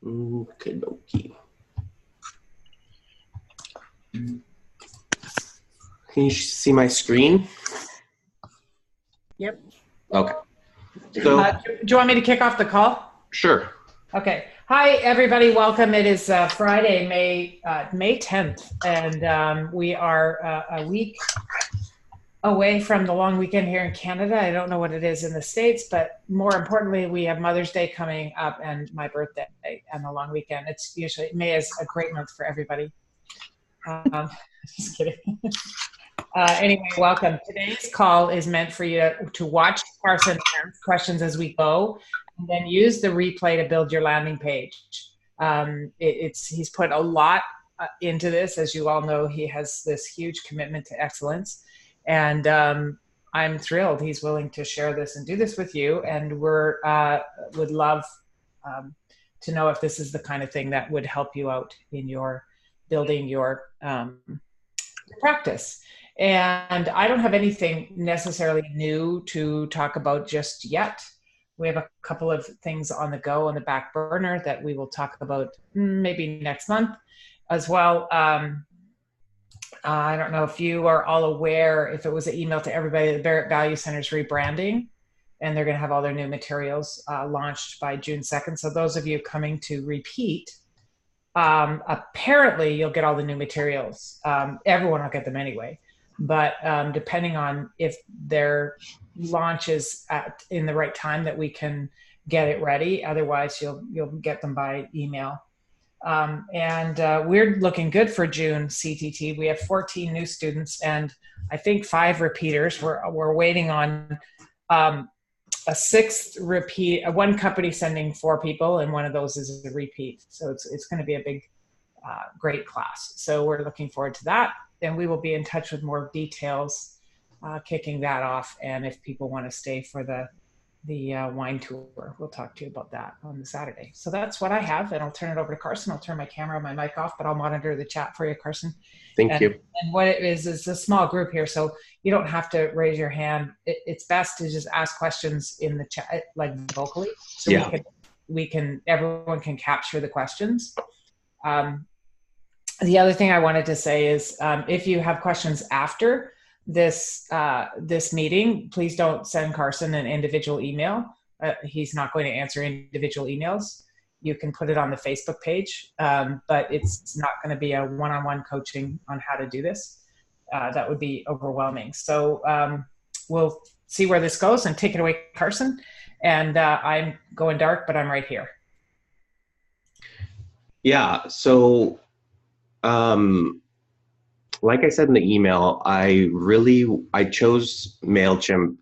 Okay, dokie. Can you see my screen? Yep. Okay. So, Do you want me to kick off the call? sure. Okay. Hi, everybody. Welcome. It is Friday, May 10th, and we are a week away from the long weekend here in Canada. I don't know what it is in the States, but more importantly, we have Mother's Day coming up and my birthday and the long weekend. It's usually May is a great month for everybody. Just kidding. Anyway, welcome. Today's call is meant for you to watch Carson ask questions as we go, and then use the replay to build your landing page. He's put a lot into this. As you all know, he has this huge commitment to excellence, and I'm thrilled he's willing to share this and do this with you. And would love to know if this is the kind of thing that would help you out in your building your practice. And I don't have anything necessarily new to talk about just yet. We have a couple of things on the go on the back burner that we will talk about maybe next month as well. I don't know if you are all aware, if it was an email to everybody, the Barrett Value Center is rebranding, and they're going to have all their new materials launched by June 2nd. So those of you coming to repeat, apparently you'll get all the new materials. Everyone will get them anyway. But depending on if their launch is in the right time that we can get it ready, otherwise you'll get them by email. And we're looking good for June CTT. We have 14 new students and I think 5 repeaters. We're waiting on a 6th repeat. One company sending 4 people, and one of those is a repeat. So it's going to be a big, great class. So we're looking forward to that. And we will be in touch with more details kicking that off. And if people want to stay for the wine tour, we'll talk to you about that on the Saturday. So that's what I have, and I'll turn it over to Carson. I'll turn my camera and my mic off, but I'll monitor the chat for you, Carson. Thank you. And what it is a small group here, so you don't have to raise your hand. It's best to just ask questions in the chat, like vocally, so Yeah. everyone can capture the questions. The other thing I wanted to say is if you have questions after this meeting, please don't send Carson an individual email. He's not going to answer individual emails. You can put it on the Facebook page, but it's not going to be a one-on-one coaching on how to do this. That would be overwhelming. So we'll see where this goes, and take it away, Carson. And I'm going dark, but I'm right here. Yeah, so like I said in the email, I chose MailChimp.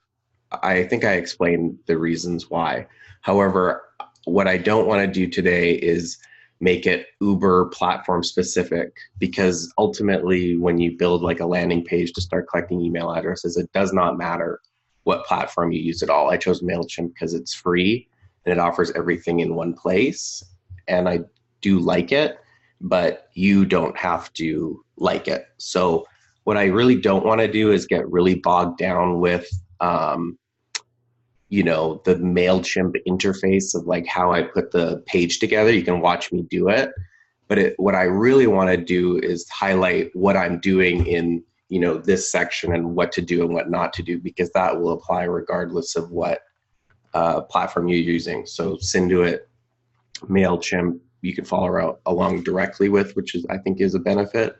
I think I explained the reasons why. However, what I don't want to do today is make it Uber platform specific, because ultimately when you build like a landing page to start collecting email addresses, it does not matter what platform you use at all. I chose MailChimp because it's free and it offers everything in one place, and I do like it, but you don't have to like it. So what I really don't want to do is get really bogged down with, the MailChimp interface of like how I put the page together. You can watch me do it. But what I really want to do is highlight what I'm doing in, this section, and what to do and what not to do, because that will apply regardless of what platform you're using. So Synduit, MailChimp, you can follow along directly with, which is, I think, is a benefit,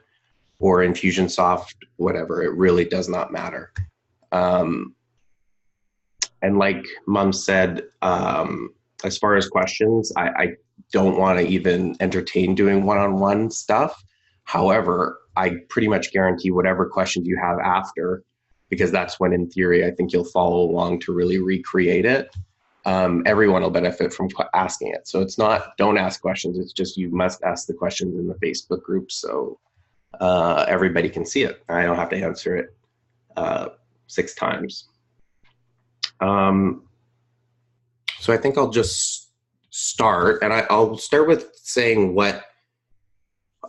or Infusionsoft, whatever. It really does not matter. And like Mom said, as far as questions, I don't want to even entertain doing one-on-one stuff. However, I pretty much guarantee whatever questions you have after, because that's when, in theory, I think you'll follow along to really recreate it. Everyone will benefit from asking it. So it's not, don't ask questions. It's just, you must ask the questions in the Facebook group so everybody can see it. I don't have to answer it 6 times. So I think I'll just start, and I'll start with saying what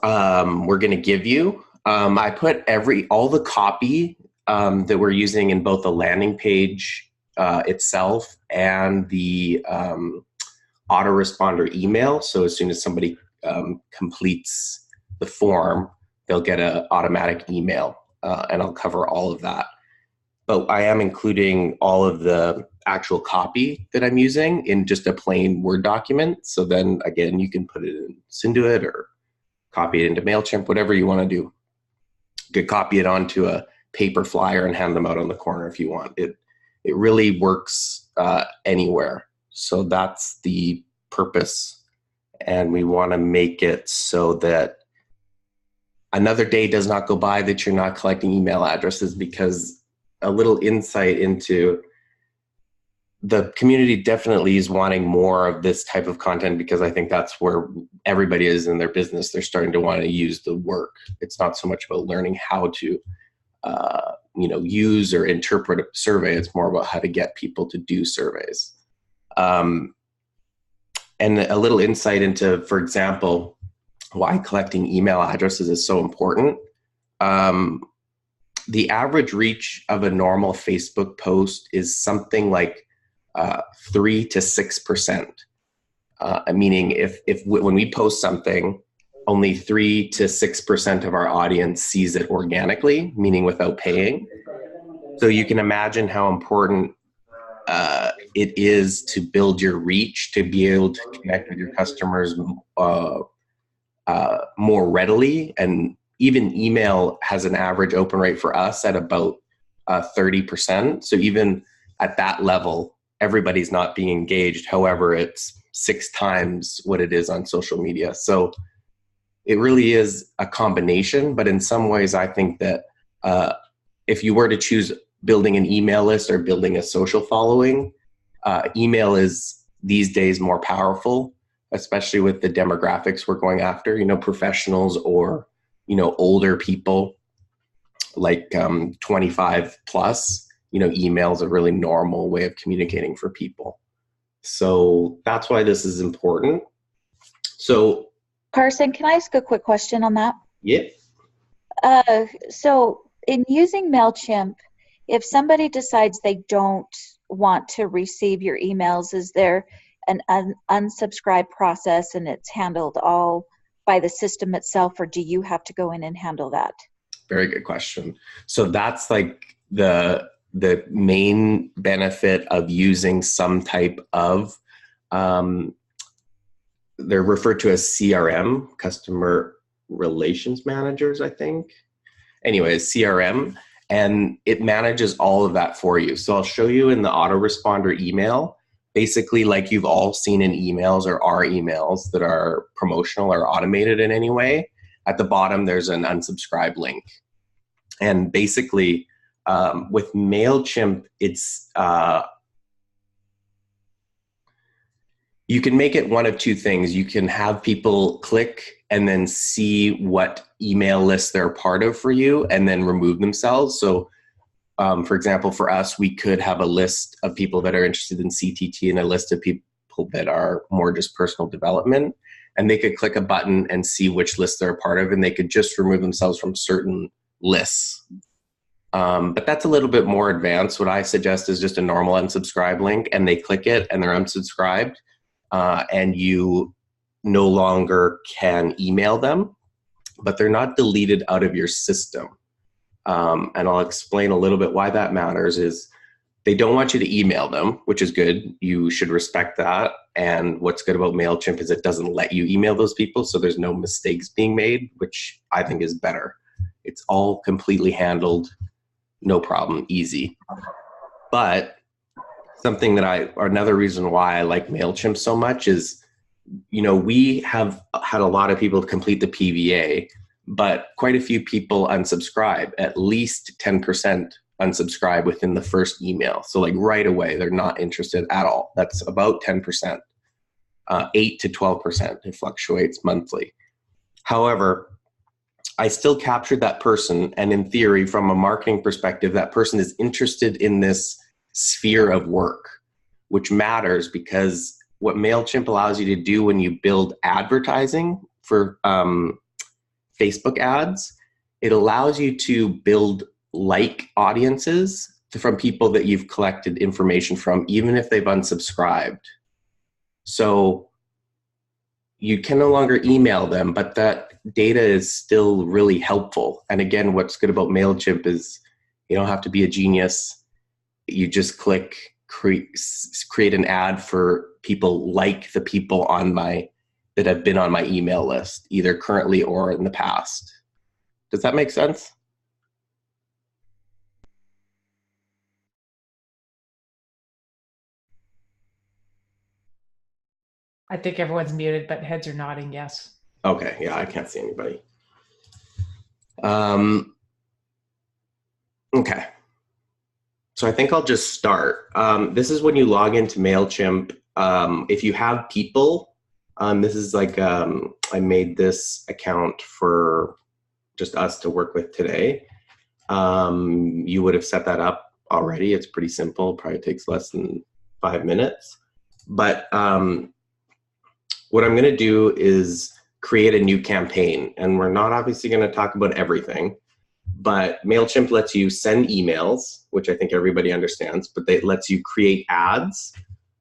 we're going to give you. I put all the copy that we're using in both the landing page itself and the autoresponder email. So as soon as somebody completes the form, they'll get an automatic email, and I'll cover all of that. But I am including all of the actual copy that I'm using in just a plain Word document. So then again, you can put it in Synduit or copy it into MailChimp, whatever you want to do. You could copy it onto a paper flyer and hand them out on the corner if you want. It really works anywhere. So that's the purpose. And we want to make it so that another day does not go by that you're not collecting email addresses, because a little insight into the community definitely is wanting more of this type of content, because I think that's where everybody is in their business. They're starting to want to use the work. It's not so much about learning how to use or interpret a survey. It's more about how to get people to do surveys. And a little insight into, for example, why collecting email addresses is so important. The average reach of a normal Facebook post is something like 3 to 6%. Meaning if when we post something, only 3 to 6% of our audience sees it organically, meaning without paying. So you can imagine how important it is to build your reach, to be able to connect with your customers more readily. And even email has an average open rate for us at about 30%. So even at that level, everybody's not being engaged. However, it's 6 times what it is on social media. So it really is a combination. But in some ways, I think that if you were to choose building an email list or building a social following, email is these days more powerful, especially with the demographics we're going after, professionals or, older people like 25 plus, email is a really normal way of communicating for people. So that's why this is important. So Carson, can I ask a quick question on that? Yeah. So in using MailChimp, if somebody decides they don't want to receive your emails, is there an unsubscribe process and it's handled all by the system itself, or do you have to go in and handle that? Very good question. So that's like the main benefit of using some type of, they're referred to as CRM, customer relations managers, I think. Anyways, CRM, and it manages all of that for you. So I'll show you in the autoresponder email, basically like you've all seen in emails or our emails that are promotional or automated in any way. At the bottom, there's an unsubscribe link. And basically, with MailChimp, it's you can make it one of two things. You can have people click and then see what email list they're a part of for you and then remove themselves. So for example, for us, we could have a list of people that are interested in CTT and a list of people that are more just personal development. And they could click a button and see which list they're a part of, and they could just remove themselves from certain lists. But that's a little bit more advanced. What I suggest is just a normal unsubscribe link, and they click it and they're unsubscribed. And you no longer can email them, but they're not deleted out of your system. And I'll explain a little bit why that matters. Is they don't want you to email them, which is good. You should respect that. And what's good about MailChimp is it doesn't let you email those people, so there's no mistakes being made, which I think is better. It's all completely handled, no problem, easy. But something that another reason why I like MailChimp so much is, we have had a lot of people complete the PVA, but quite a few people unsubscribe, at least 10% unsubscribe within the first email. So like right away, they're not interested at all. That's about 10%, 8 to 12%. It fluctuates monthly. However, I still captured that person. And in theory, from a marketing perspective, that person is interested in this sphere of work, which matters because what MailChimp allows you to do when you build advertising for Facebook ads, it allows you to build like audiences from people that you've collected information from, even if they've unsubscribed. So you can no longer email them, but that data is still really helpful. And again, what's good about MailChimp is you don't have to be a genius. You just click create an ad for people like the people that have been on my email list, either currently or in the past. Does that make sense? I think everyone's muted, but heads are nodding yes. Okay, yeah, I can't see anybody. Okay. So I think I'll just start. This is when you log into MailChimp. If you have people, this is like, I made this account for just us to work with today. You would have set that up already. It's pretty simple, probably takes less than 5 minutes. But what I'm gonna do is create a new campaign. And we're not obviously gonna talk about everything, but MailChimp lets you send emails, which I think everybody understands, but it lets you create ads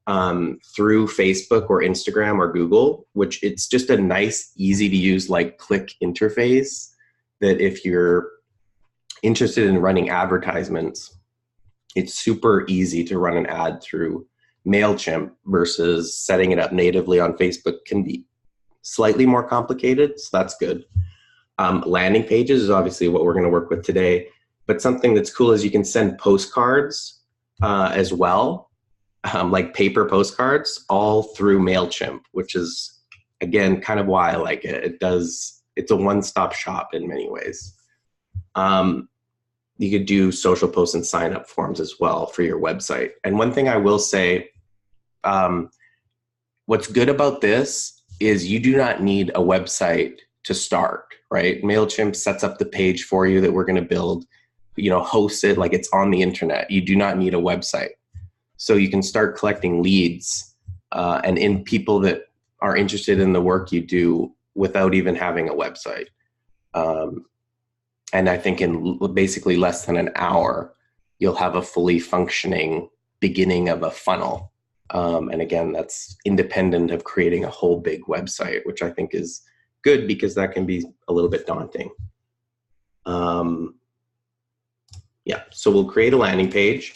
through Facebook or Instagram or Google, which it's just a nice, easy to use, like click interface that if you're interested in running advertisements, it's super easy to run an ad through MailChimp versus setting it up natively on Facebook can be slightly more complicated, so that's good. Landing pages is obviously what we're going to work with today, but something that's cool is you can send postcards as well, like paper postcards, all through MailChimp, which is, again, kind of why I like it. It's a one-stop shop in many ways. You could do social posts and sign-up forms as well for your website. And one thing I will say, what's good about this is you do not need a website to start, right? MailChimp sets up the page for you that we're going to build, host it like it's on the internet. You do not need a website. So you can start collecting leads and in people that are interested in the work you do without even having a website. And I think in basically less than an hour, you'll have a fully functioning beginning of a funnel. And again, that's independent of creating a whole big website, which I think is good because that can be a little bit daunting. Yeah, so we'll create a landing page.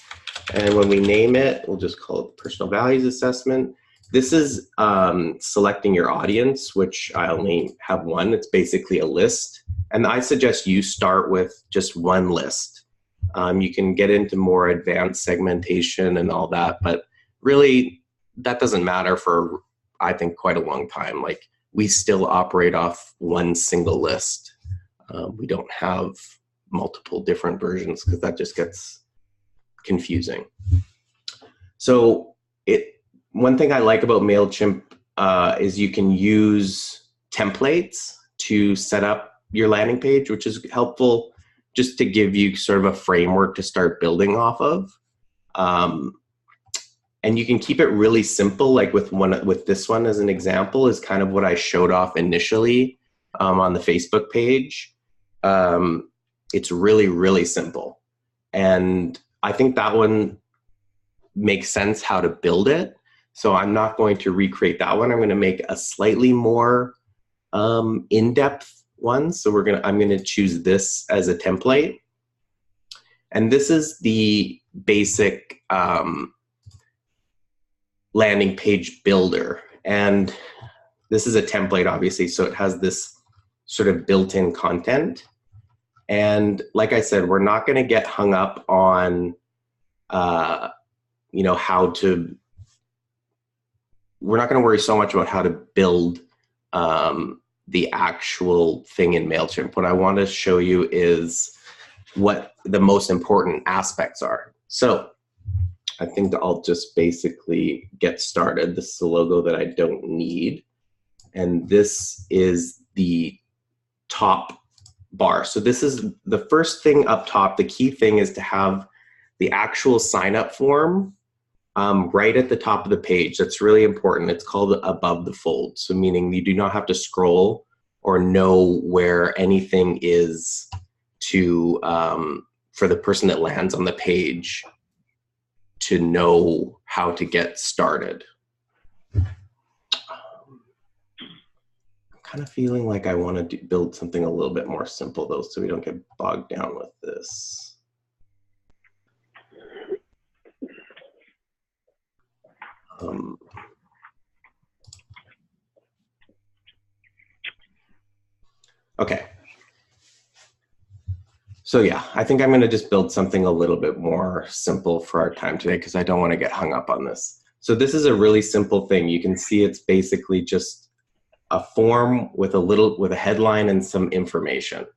And when we name it, we'll just call it Personal Values Assessment. This is selecting your audience, which I only have one. It's basically a list. And I suggest you start with just one list. You can get into more advanced segmentation and all that, but really that doesn't matter for, I think, quite a long time. Like we still operate off one single list. We don't have multiple different versions because that just gets confusing. So one thing I like about MailChimp is you can use templates to set up your landing page, which is helpful just to give you sort of a framework to start building off of. And you can keep it really simple, like with this one as an example is kind of what I showed off initially on the Facebook page. It's really, really simple. And I think that one makes sense how to build it. So I'm not going to recreate that one. I'm going to make a slightly more in-depth one. So I'm going to choose this as a template. And this is the basic landing page builder. And this is a template, obviously, so it has this sort of built-in content. And like I said, we're not going to get hung up on, we're not going to worry so much about how to build the actual thing in MailChimp. What I want to show you is what the most important aspects are. So I think I'll just basically get started. This is a logo that I don't need. And this is the top bar. So this is the first thing up top. The key thing is to have the actual sign up form right at the top of the page. That's really important. It's called above the fold. So meaning you do not have to scroll or know where anything is to, for the person that lands on the page to know how to get started. kind of feeling like I want to build something a little bit more simple though, so we don't get bogged down with this. Okay. So yeah, I think I'm going to just build something a little bit more simple for our time today because I don't want to get hung up on this. So this is a really simple thing. You can see it's basically just a form with a headline and some information.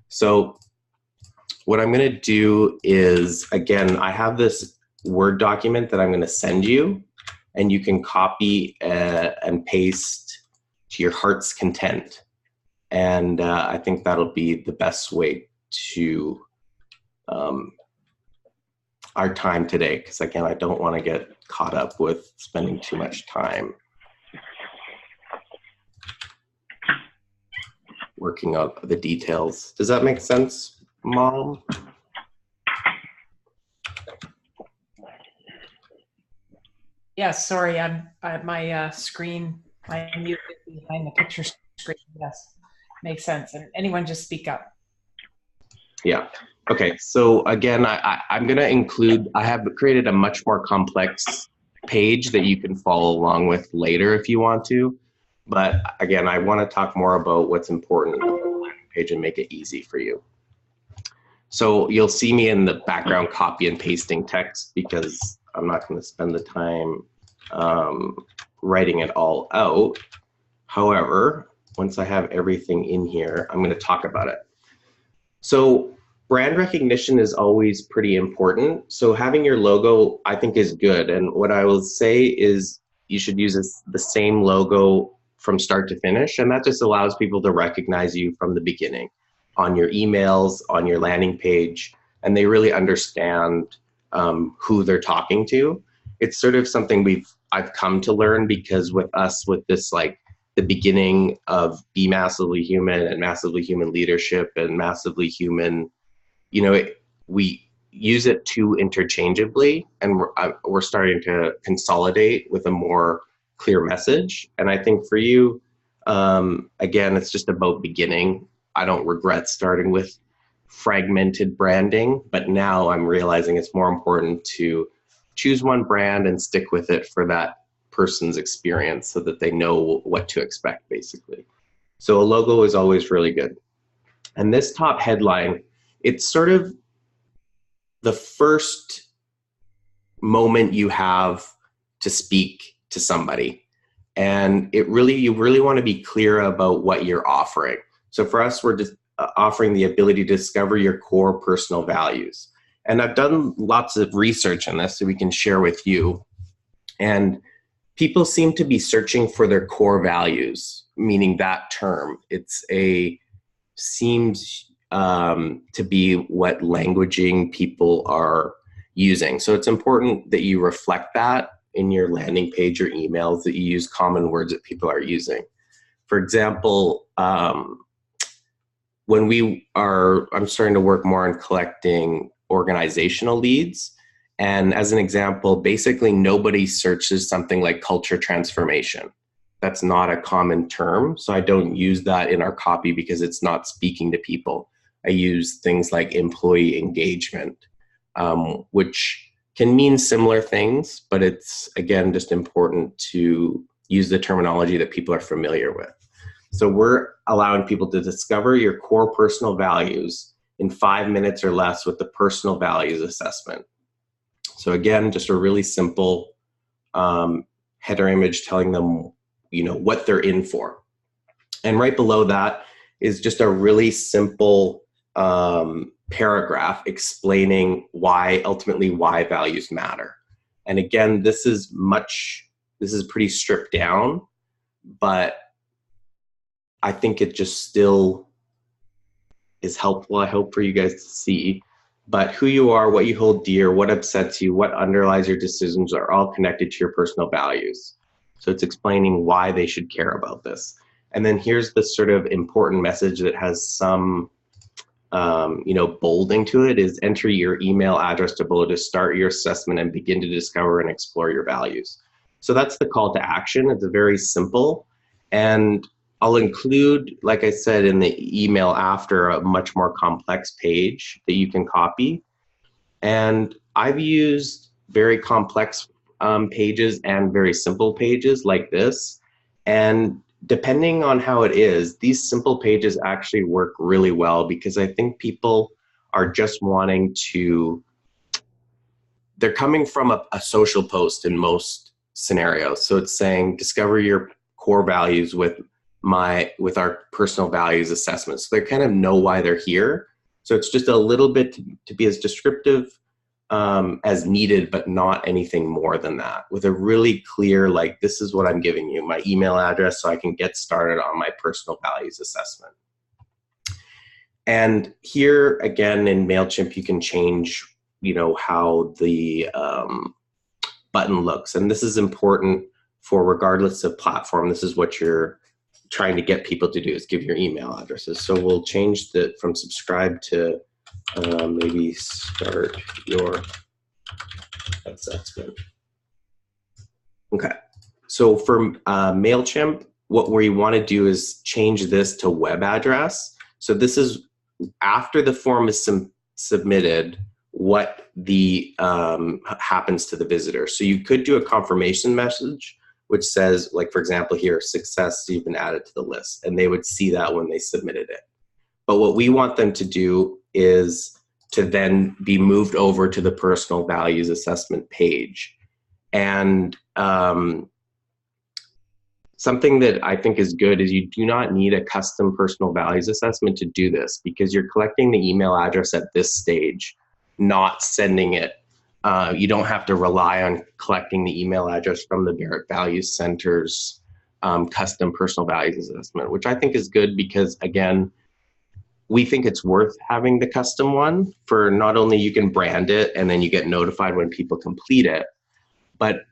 So what I'm going to do is, again, I have this Word document that I'm going to send you, and you can copy and paste to your heart's content. And I think that'll be the best way to our time today, because again, I don't want to get caught up with spending too much time working out the details. Does that make sense, Mom? Yes, sorry, my screen, I muted behind the picture screen. Yes, makes sense. And anyone just speak up. Yeah. Okay. So again, I'm going to include, I have created a much more complex page that you can follow along with later if you want to. But again, I want to talk more about what's important on the landing page and make it easy for you. So you'll see me in the background copy and pasting text because I'm not going to spend the time writing it all out. However, once I have everything in here, I'm going to talk about it. So brand recognition is always pretty important. So having your logo, I think, is good. And what I will say is you should use the same logo from start to finish. And that just allows people to recognize you from the beginning on your emails, on your landing page, and they really understand who they're talking to. It's sort of something I've come to learn, because with us, with this, like, the beginning of Be Massively Human and Massively Human Leadership and Massively Human, you know, we use it too interchangeably, and we're starting to consolidate with a more clear message. And I think for you, again, it's just about beginning. I don't regret starting with fragmented branding, but now I'm realizing it's more important to choose one brand and stick with it for that person's experience so that they know what to expect, basically. So a logo is always really good. And this top headline, it's sort of the first moment you have to speak to somebody. And you really want to be clear about what you're offering. So for us, we're just offering the ability to discover your core personal values. And I've done lots of research on this so we can share with you. And people seem to be searching for their core values, meaning that term. Seems to be what languaging people are using. So it's important that you reflect that in your landing page or emails, that you use common words that people are using. For example, I'm starting to work more on collecting organizational leads. And as an example, basically nobody searches something like culture transformation. That's not a common term. So I don't use that in our copy because it's not speaking to people. I use things like employee engagement, which can mean similar things, but it's, again, just important to use the terminology that people are familiar with. So we're allowing people to discover your core personal values in 5 minutes or less with the personal values assessment. So again, just a really simple header image telling them, what they're in for. And right below that is just a really simple paragraph explaining ultimately why values matter. And again, this is pretty stripped down, but I think it just still is helpful, I hope, for you guys to see. But who you are, what you hold dear, what upsets you, what underlies your decisions are all connected to your personal values. So it's explaining why they should care about this. And then here's the sort of important message that has some, bolding to it, is enter your email address below to start your assessment and begin to discover and explore your values. So that's the call to action. It's very simple. And I'll include, like I said, in the email after, a much more complex page that you can copy. And I've used very complex pages and very simple pages like this. And depending on how it is, these simple pages actually work really well, because I think people are just wanting to, they're coming from a social post in most scenarios. So it's saying, discover your core values with our personal values assessment. So they kind of know why they're here. So it's just a little bit to be as descriptive as needed, but not anything more than that, with a really clear, like, this is what I'm giving you, my email address, so I can get started on my personal values assessment. And here again in MailChimp, you can change, how the button looks. And this is important for, regardless of platform, this is what you're trying to get people to do, is give your email addresses. So we'll change from subscribe to maybe start your assessment. Okay. So for MailChimp, what we want to do is change this to web address. So this is after the form is submitted, what the happens to the visitor. So you could do a confirmation message, which says, like, for example, here, success, you've been added to the list, and they would see that when they submitted it. But what we want them to do is to then be moved over to the personal values assessment page. And something that I think is good is you do not need a custom personal values assessment to do this, because you're collecting the email address at this stage, not sending it. You don't have to rely on collecting the email address from the Barrett Values Center's custom personal values assessment, which I think is good, because again, we think it's worth having the custom one, for not only you can brand it and then you get notified when people complete it, but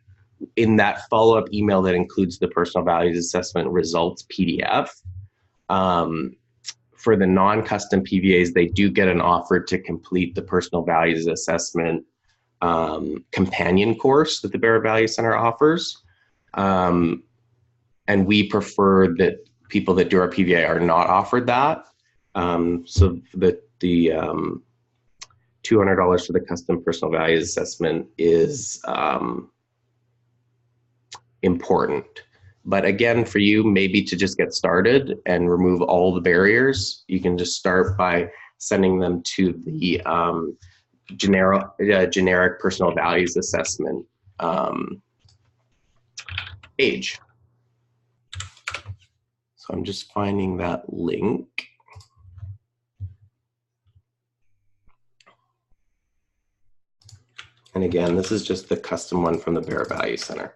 in that follow-up email that includes the personal values assessment results PDF, for the non-custom PVAs, they do get an offer to complete the personal values assessment companion course that the Barrett Value Center offers. And we prefer that people that do our PVA are not offered that. So the $200 for the custom personal values assessment is important. But again, for you, maybe to just get started and remove all the barriers, you can just start by sending them to the generic personal values assessment page. So I'm just finding that link. And again, this is just the custom one from the Barrett Value Center.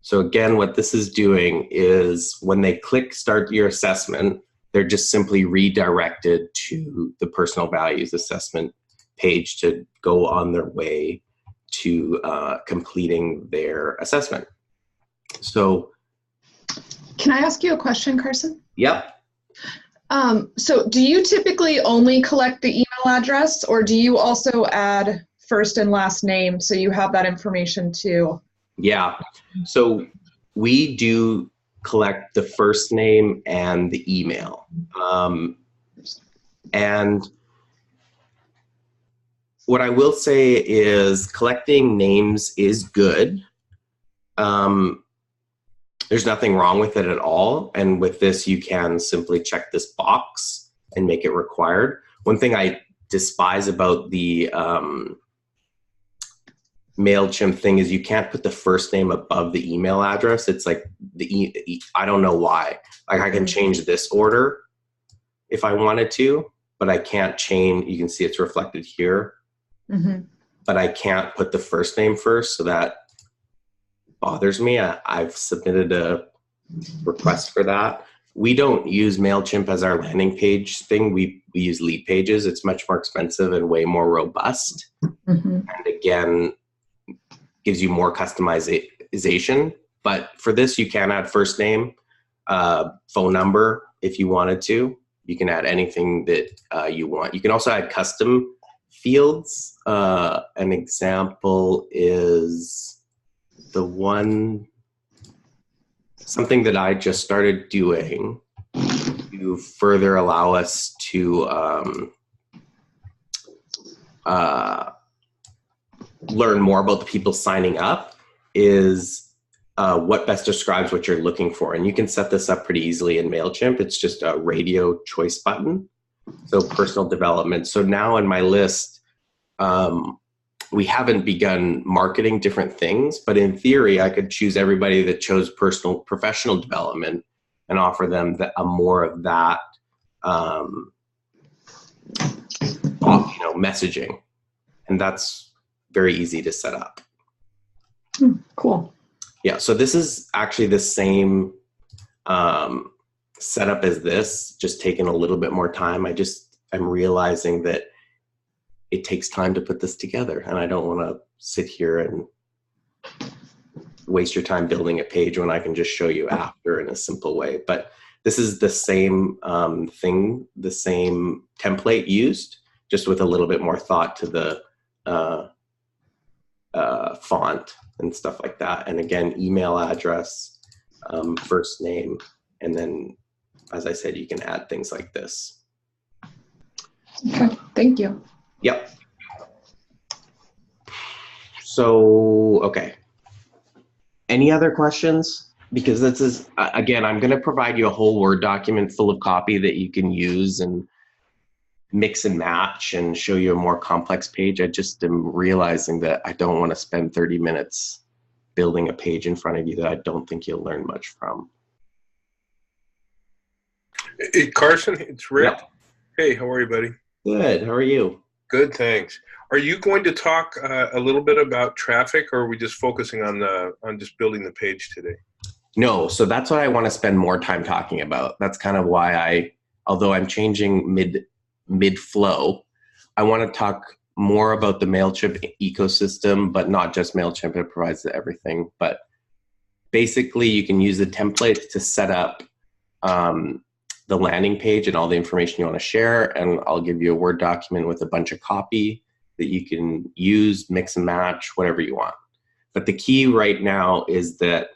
So again, what this is doing is when they click start your assessment, they're just simply redirected to the personal values assessment page to go on their way to completing their assessment. So, can I ask you a question, Carson? Yep. So do you typically only collect the email address, or do you also add first and last name so you have that information too? Yeah, so we do collect the first name and the email. And what I will say is collecting names is good. There's nothing wrong with it at all. And with this, you can simply check this box and make it required. One thing I despise about the MailChimp thing is you can't put the first name above the email address. It's like I don't know why. Like I can change this order if I wanted to, but I can't change. You can see it's reflected here, but I can't put the first name first. So that bothers me. I've submitted a request for that. We don't use MailChimp as our landing page thing. We use Lead Pages. It's much more expensive and way more robust. And again, gives you more customization. But for this, you can add first name, phone number if you wanted to. You can add anything that you want. You can also add custom fields. An example is something that I just started doing to further allow us to learn more about the people signing up is what best describes what you're looking for. And you can set this up pretty easily in MailChimp. It's just a radio choice button. So personal development. So now in my list, we haven't begun marketing different things, but in theory, I could choose everybody that chose professional development and offer them more of that, messaging. And that's very easy to set up. Cool. Yeah, so this is actually the same setup as this, just taking a little bit more time. I'm realizing that it takes time to put this together, and I don't want to sit here and waste your time building a page when I can just show you after in a simple way. But this is the same thing, the same template used, just with a little bit more thought to the font and stuff like that. And again, email address, first name, and then, as I said, you can add things like this. Okay, thank you. Yep. So, okay. Any other questions? Because this is, again, I'm going to provide you a whole Word document full of copy that you can use and mix and match and show you a more complex page. I just am realizing that I don't want to spend 30 minutes building a page in front of you that I don't think you'll learn much from. Hey, Carson, it's Rick. Yep. Hey, how are you, buddy? Good. How are you? Good, thanks. Are you going to talk a little bit about traffic, or are we just focusing on just building the page today? No, so that's what I want to spend more time talking about. That's kind of why although I'm changing mid-flow, I want to talk more about the MailChimp ecosystem, but not just MailChimp. It provides everything. But basically, you can use the template to set up the landing page and all the information you want to share, and I'll give you a Word document with a bunch of copy that you can use, mix and match, whatever you want. But the key right now is that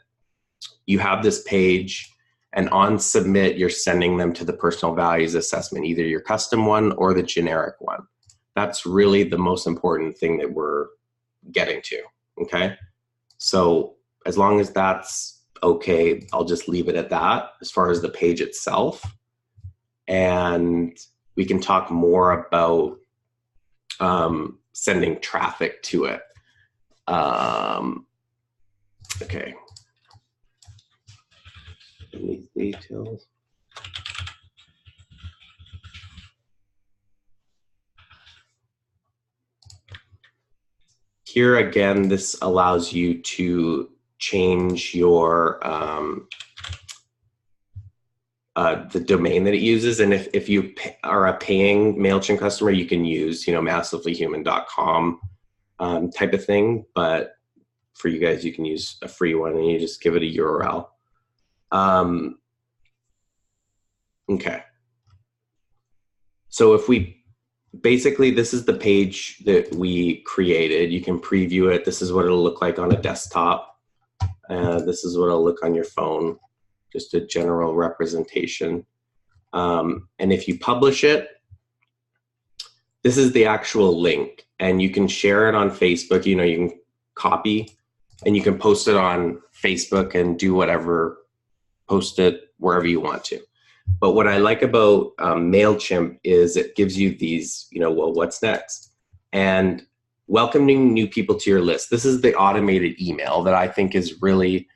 you have this page, and on submit, you're sending them to the personal values assessment, either your custom one or the generic one. That's really the most important thing that we're getting to, okay? So as long as that's okay, I'll just leave it at that as far as the page itself. And we can talk more about sending traffic to it. Okay. These details. Here again, this allows you to change your the domain that it uses, and if you are a paying MailChimp customer, you can use massivelyhuman.com type of thing. But for you guys, you can use a free one, and you just give it a URL. Okay. So if we basically, this is the page that we created. You can preview it. This is what it'll look like on a desktop. This is what it'll look on your phone. Just a general representation. And if you publish it, this is the actual link, and you can share it on Facebook. You can copy, and you can post it on Facebook and do whatever, post it wherever you want to. But what I like about MailChimp is it gives you these, well, what's next? And welcoming new people to your list. This is the automated email that I think is really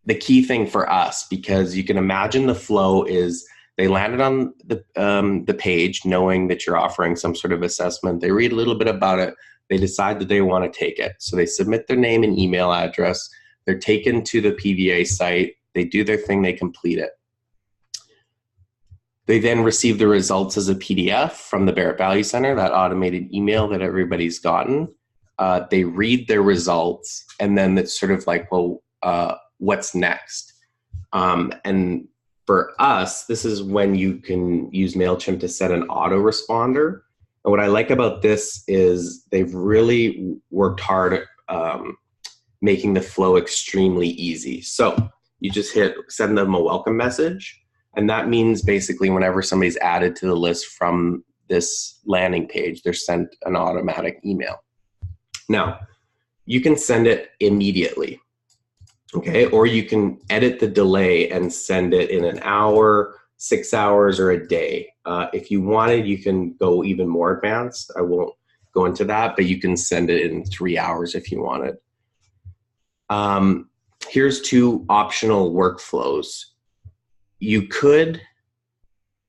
the key thing for us, because you can imagine the flow is they landed on the page knowing that you're offering some sort of assessment. They read a little bit about it. They decide that they want to take it. So they submit their name and email address. They're taken to the PVA site. They do their thing. They complete it. They then receive the results as a PDF from the Barrett Value Center, that automated email that everybody's gotten. They read their results, and then it's sort of like, well, what's next? And for us, this is when you can use MailChimp to set an autoresponder. And what I like about this is they've really worked hard at making the flow extremely easy. So you just hit send them a welcome message. And that means basically whenever somebody's added to the list from this landing page, they're sent an automatic email. Now, you can send it immediately, okay? Or you can edit the delay and send it in an hour, 6 hours, or a day. If you wanted, you can go even more advanced. I won't go into that, but you can send it in 3 hours if you wanted. Here's 2 optional workflows. You could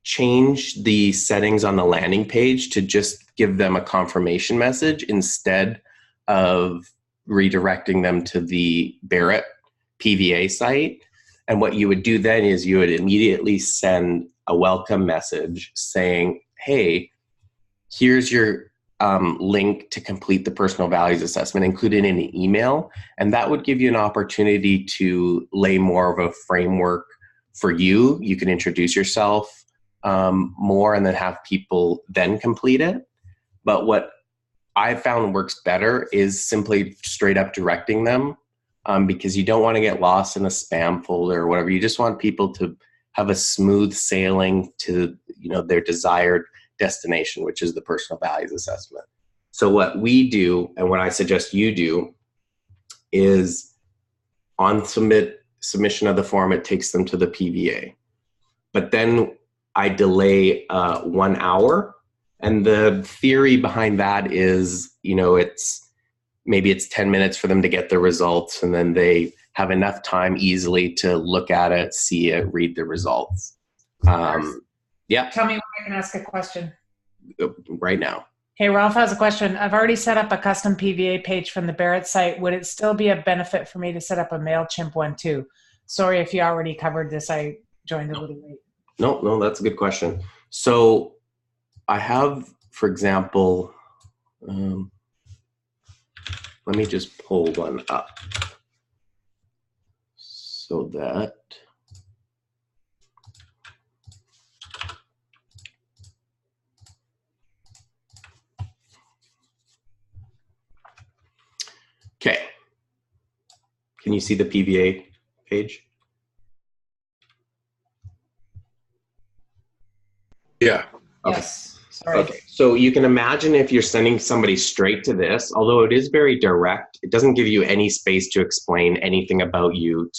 change the settings on the landing page to just give them a confirmation message instead of redirecting them to the Barrett PVA site. And what you would do then is you would immediately send a welcome message saying, hey, here's your link to complete the personal values assessment, included in an email. And that would give you an opportunity to lay more of a framework for you. You can introduce yourself more and then have people then complete it. But what I found works better is simply straight up directing them, because you don't want to get lost in a spam folder or whatever. You just want people to have a smooth sailing to, you know, their desired destination, which is the personal values assessment. So what we do, and what I suggest you do, is on submission of the form, it takes them to the PVA. But then I delay 1 hour. And the theory behind that is, you know, maybe it's 10 minutes for them to get the results, and then they have enough time easily to look at it, see it, read the results. Yeah. Tell me when I can ask a question. Right now. Hey, Ralph has a question. I've already set up a custom PVA page from the Barrett site. Would it still be a benefit for me to set up a MailChimp one too? Sorry if you already covered this. I joined a little late. No, that's a good question. So I have, for example, let me just pull one up so that okay. Can you see the PVA page? Yeah. Okay. Yes. Sorry. Okay, so you can imagine if you're sending somebody straight to this, although it is very direct, it doesn't give you any space to explain anything about you.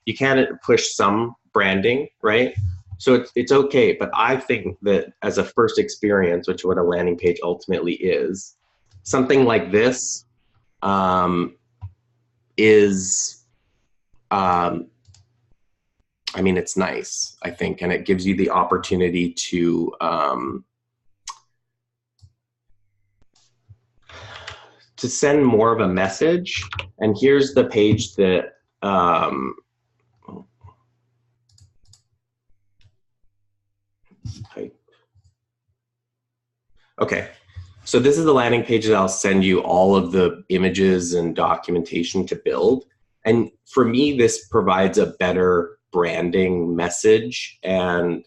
You can push some branding, right? So it's okay, but I think that as a first experience, which is what a landing page ultimately is, something like this is, I mean, it's nice, I think, and it gives you the opportunity to send more of a message. And here's the page that okay, so this is the landing page that I'll send you all of the images and documentation to build. And for me, this provides a better branding message and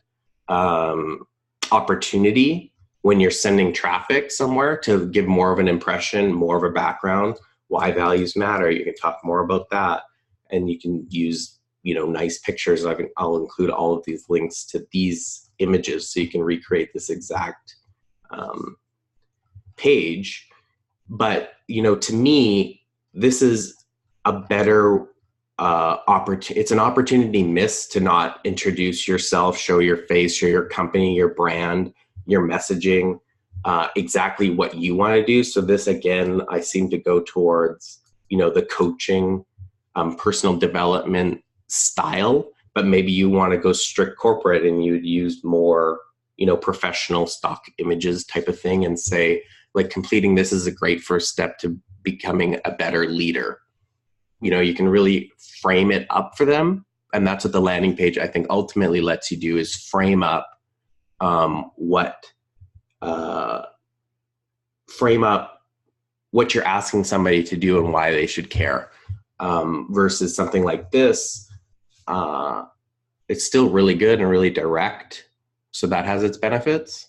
opportunity when you're sending traffic somewhere to give more of an impression, more of a background, why values matter. You can talk more about that, and you can use, you know, nice pictures. I'll include all of these links to these images so you can recreate this exact page. But, you know, to me, this is a better opportunity. It's an opportunity missed to not introduce yourself, show your face, show your company, your brand, your messaging, exactly what you want to do. So this, again, I seem to go towards, you know, the coaching, personal development style, but maybe you want to go strict corporate and you'd use more, you know, professional stock images type of thing, and say, like, completing this is a great first step to becoming a better leader. You know, you can really frame it up for them. And that's what the landing page, I think, ultimately lets you do, is frame up what you're asking somebody to do and why they should care. Versus something like this, it's still really good and really direct. So that has its benefits.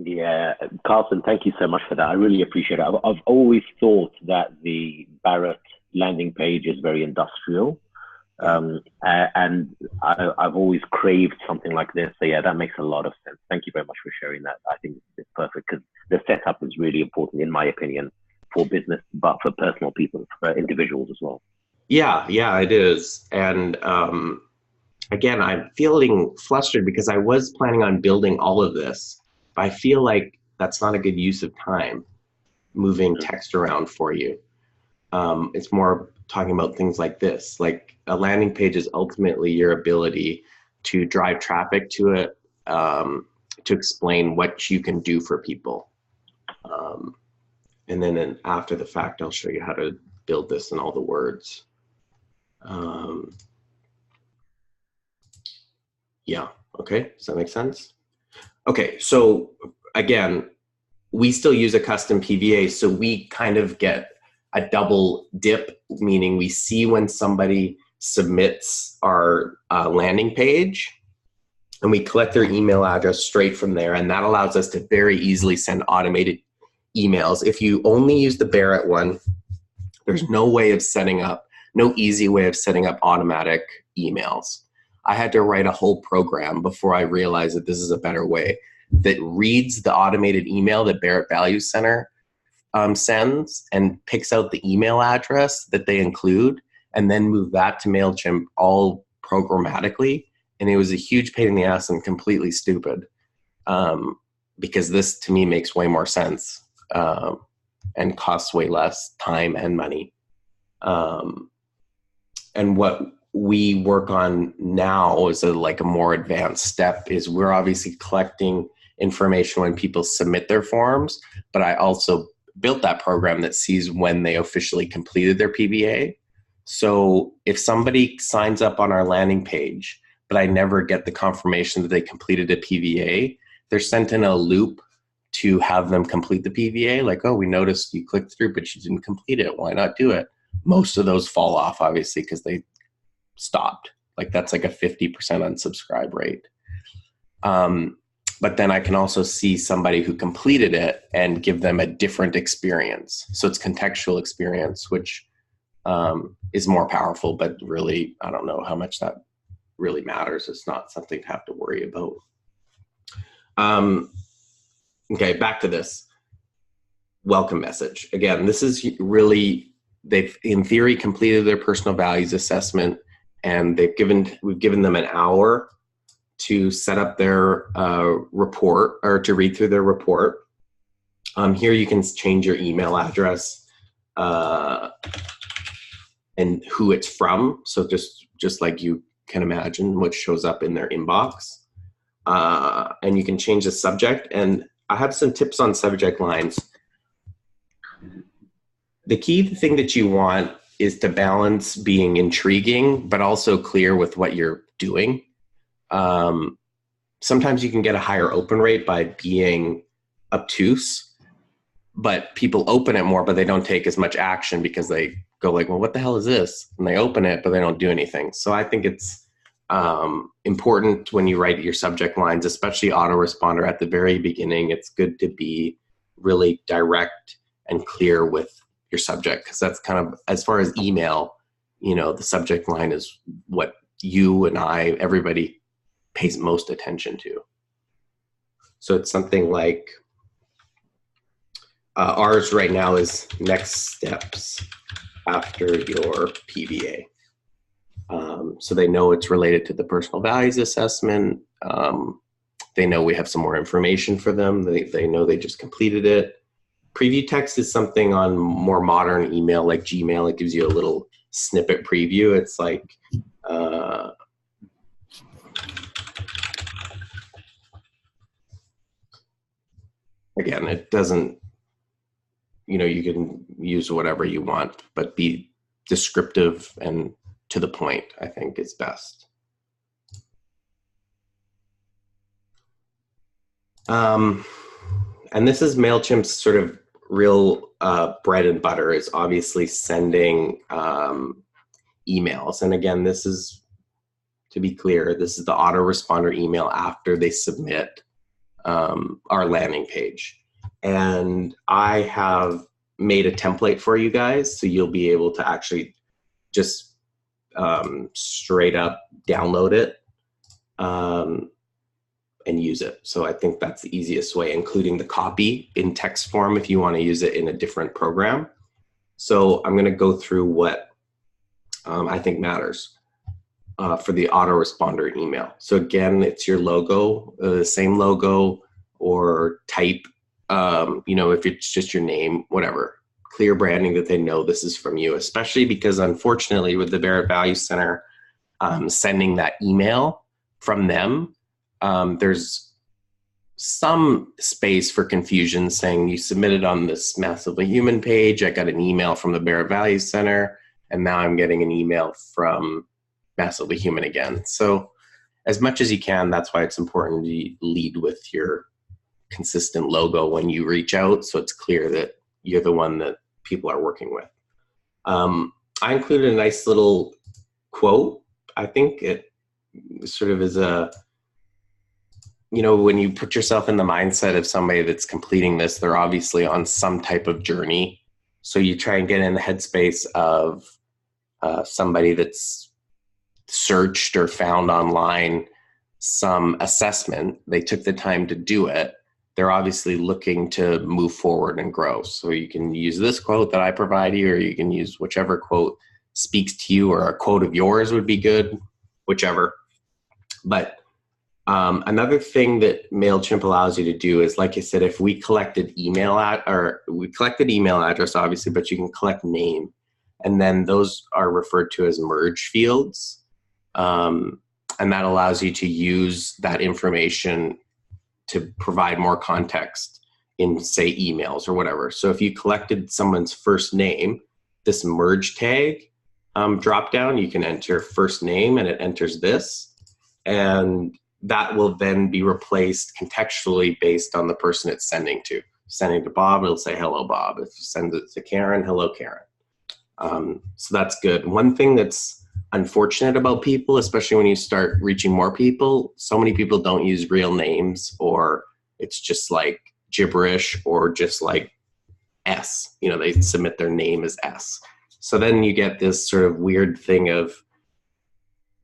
Yeah, Carlson, thank you so much for that. I really appreciate it. I've always thought that the Barrett landing page is very industrial. And I've always craved something like this. So yeah, that makes a lot of sense. Thank you very much for sharing that. I think it's perfect because the setup is really important, in my opinion, for business, but for personal people, for individuals as well. Yeah, it is. And again, I'm feeling flustered because I was planning on building all of this, but I feel like that's not a good use of time moving text around for you. It's more talking about things like this, like a landing page is ultimately your ability to drive traffic to it, to explain what you can do for people. And then after the fact, I'll show you how to build this in all the words. Yeah, okay, does that make sense? Okay, so again, we still use a custom PVA, so we kind of get a double dip, meaning we see when somebody submits our landing page, and we collect their email address straight from there, and that allows us to very easily send automated emails. If you only use the Barrett one, there's no easy way of setting up automatic emails. I had to write a whole program before I realized that this is a better way that reads the automated email that Barrett Value Center sends and picks out the email address that they include and then move that to MailChimp all programmatically. And it was a huge pain in the ass and completely stupid, because this to me makes way more sense and costs way less time and money. And what we work on now is a more advanced step is we're obviously collecting information when people submit their forms, but I also built that program that sees when they officially completed their PVA. So if somebody signs up on our landing page, but I never get the confirmation that they completed a PVA, they're sent in a loop to have them complete the PVA. Like, oh, we noticed you clicked through, but you didn't complete it. Why not do it? Most of those fall off, obviously, because they stopped. That's like a 50% unsubscribe rate. But then I can also see somebody who completed it and give them a different experience. So it's contextual experience, which is more powerful, but really, I don't know how much that really matters. It's not something to have to worry about. Okay, back to this welcome message. Again, this is really, they've in theory completed their personal values assessment, and we've given them an hour to set up their report or to read through their report. Here you can change your email address and who it's from. So just like you can imagine what shows up in their inbox. And you can change the subject. And I have some tips on subject lines. The key thing that you want is to balance being intriguing, but also clear with what you're doing. Sometimes you can get a higher open rate by being obtuse, but people open it more, but they don't take as much action because they go well, what the hell is this? And they open it, but they don't do anything. So I think it's important when you write your subject lines, especially autoresponder at the very beginning. It's good to be really direct and clear with your subject, because that's kind of, as far as email, the subject line is what you and everybody pays most attention to. So it's something like ours right now is next steps after your PVA. So they know it's related to the personal values assessment. They know we have some more information for them. They know they just completed it. Preview text is something on more modern email like Gmail. It gives you a little snippet preview. It's like, again, it doesn't, you can use whatever you want, but be descriptive and to the point, I think is best. And this is MailChimp's sort of real bread and butter, is obviously sending emails. And again, this is, to be clear, this is the autoresponder email after they submit our landing page. And I have made a template for you guys, so you'll be able to actually just straight up download it and use it. So I think that's the easiest way, including the copy in text form if you want to use it in a different program. So I'm going to go through what I think matters for the autoresponder email. So again, it's your logo, the same logo or type, if it's just your name, whatever. Clear branding that they know this is from you, especially because unfortunately with the Barrett Value Center sending that email from them, there's some space for confusion saying you submitted on this Massively Human page. I got an email from the Barrett Value Center, and now I'm getting an email from Massively Human again. So as much as you can, that's why it's important to lead with your consistent logo when you reach out, so it's clear that you're the one that people are working with. I included a nice little quote. I think it sort of is when you put yourself in the mindset of somebody that's completing this, they're obviously on some type of journey. So you try and get in the headspace of somebody that's searched or found online some assessment. They took the time to do it. They're obviously looking to move forward and grow. So you can use this quote that I provide you, or you can use whichever quote speaks to you, or a quote of yours would be good, whichever. But another thing that MailChimp allows you to do is, like I said, if we collected email address, obviously, but you can collect name, and then those are referred to as merge fields. And that allows you to use that information to provide more context in, say, emails or whatever. So if you collected someone's first name, this merge tag drop down, you can enter first name and it enters this. And that will then be replaced contextually based on the person it's sending to. Sending to Bob, it'll say, hello, Bob. If you send it to Karen, hello, Karen. So that's good. One thing that's unfortunate about people, especially when you start reaching more people, so many people don't use real names, or it's just like gibberish, or just like S. They submit their name as S. So then you get this sort of weird thing of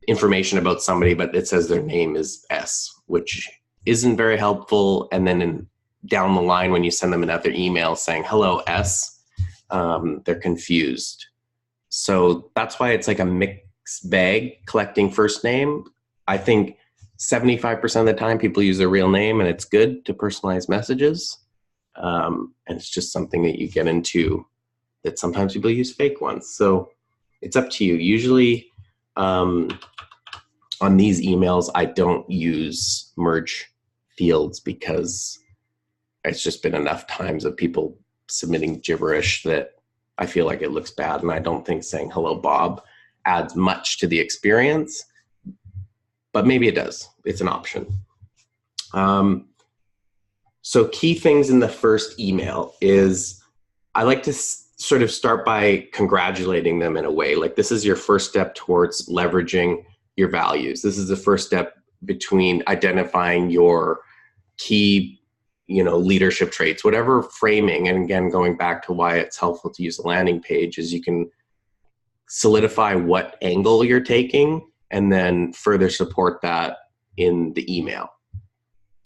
information about somebody, but it says their name is S, which isn't very helpful. And then down the line, when you send them another email saying, hello, S, they're confused. So that's why it's like a mixed bag collecting first name. I think 75% of the time people use their real name, and it's good to personalize messages. And it's just something that you get into that sometimes people use fake ones. So it's up to you. Usually on these emails, I don't use merge fields because it's just been enough times of people submitting gibberish that I feel like it looks bad. And I don't think saying hello, Bob adds much to the experience, but maybe it does. It's an option. So key things in the first email is I like to sort of start by congratulating them in a way. Like, this is your first step towards leveraging your values. This is the first step between identifying your key, leadership traits, whatever framing. And again, going back to why it's helpful to use a landing page is you can solidify what angle you're taking and then further support that in the email.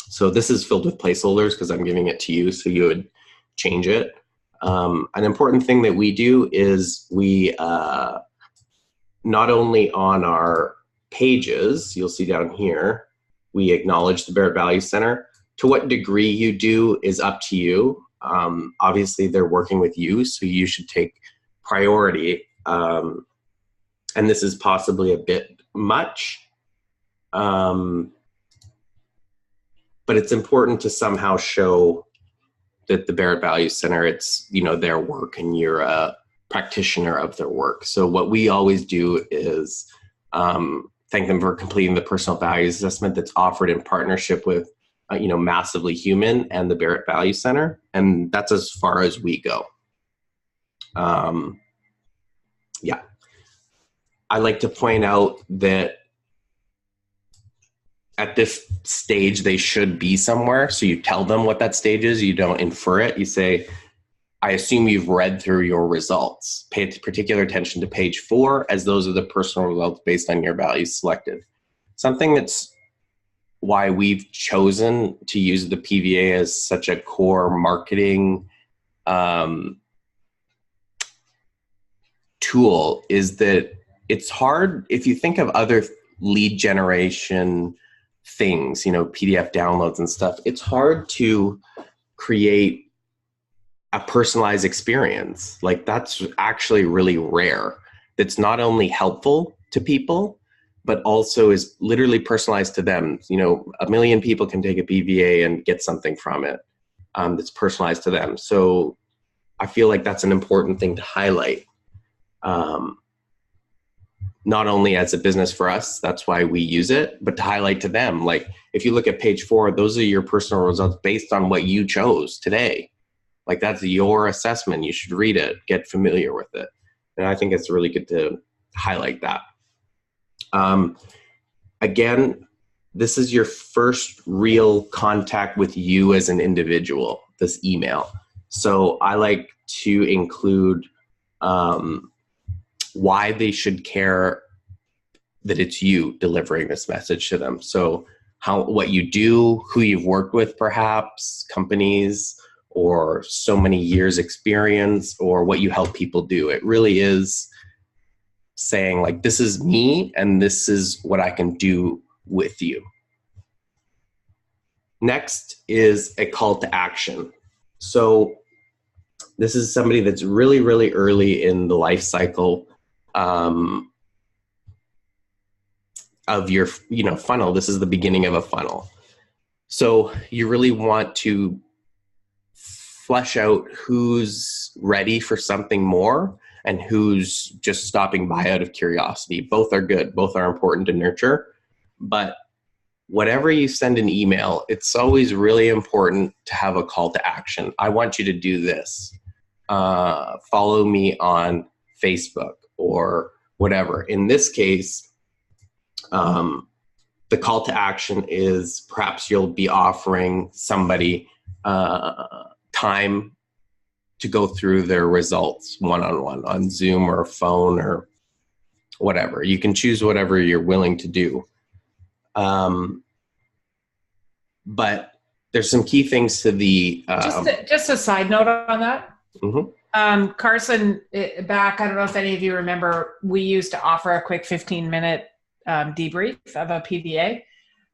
So this is filled with placeholders because I'm giving it to you, so you would change it. An important thing that we do is we not only on our pages, you'll see down here, we acknowledge the Barrett Value Center. To what degree you do is up to you. Obviously, they're working with you, so you should take priority. And this is possibly a bit much, but it's important to somehow show that the Barrett Value Center, it's their work and you're a practitioner of their work. So what we always do is thank them for completing the personal values assessment that's offered in partnership with Massively Human and the Barrett Value Center, and that's as far as we go. Yeah. I like to point out that at this stage, they should be somewhere. So you tell them what that stage is. You don't infer it. You say, I assume you've read through your results. Pay particular attention to page 4, as those are the personal results based on your values selected. Something that's why we've chosen to use the PVA as such a core marketing tool is that it's hard if you think of other lead generation things, PDF downloads and stuff. It's hard to create a personalized experience. Like, that's actually really rare. That's not only helpful to people, but also is literally personalized to them. A million people can take a PVA and get something from it that's personalized to them. So I feel like that's an important thing to highlight. Not only as a business for us, that's why we use it, but to highlight to them. Like, if you look at page 4, those are your personal results based on what you chose today. Like, that's your assessment. You should read it, get familiar with it. And I think it's really good to highlight that. Again, this is your first real contact with you as an individual, this email. So I like to include why they should care that it's you delivering this message to them. So what you do, who you've worked with, perhaps companies, or so many years experience, or what you help people do. It really is saying, like, this is me and this is what I can do with you. Next is a call to action. So this is somebody that's really, really early in the life cycle of your funnel. This is the beginning of a funnel. So you really want to flesh out who's ready for something more and who's just stopping by out of curiosity. Both are good. Both are important to nurture. But whatever you send an email, it's always really important to have a call to action. I want you to do this. Follow me on Facebook or whatever. In this case, the call to action is perhaps you'll be offering somebody time to go through their results one-on-one on Zoom or phone or whatever. You can choose whatever you're willing to do. But there's some key things to the... Just a side note on that. Mm-hmm. Carson, back, I don't know if any of you remember, we used to offer a quick 15-minute debrief of a PVA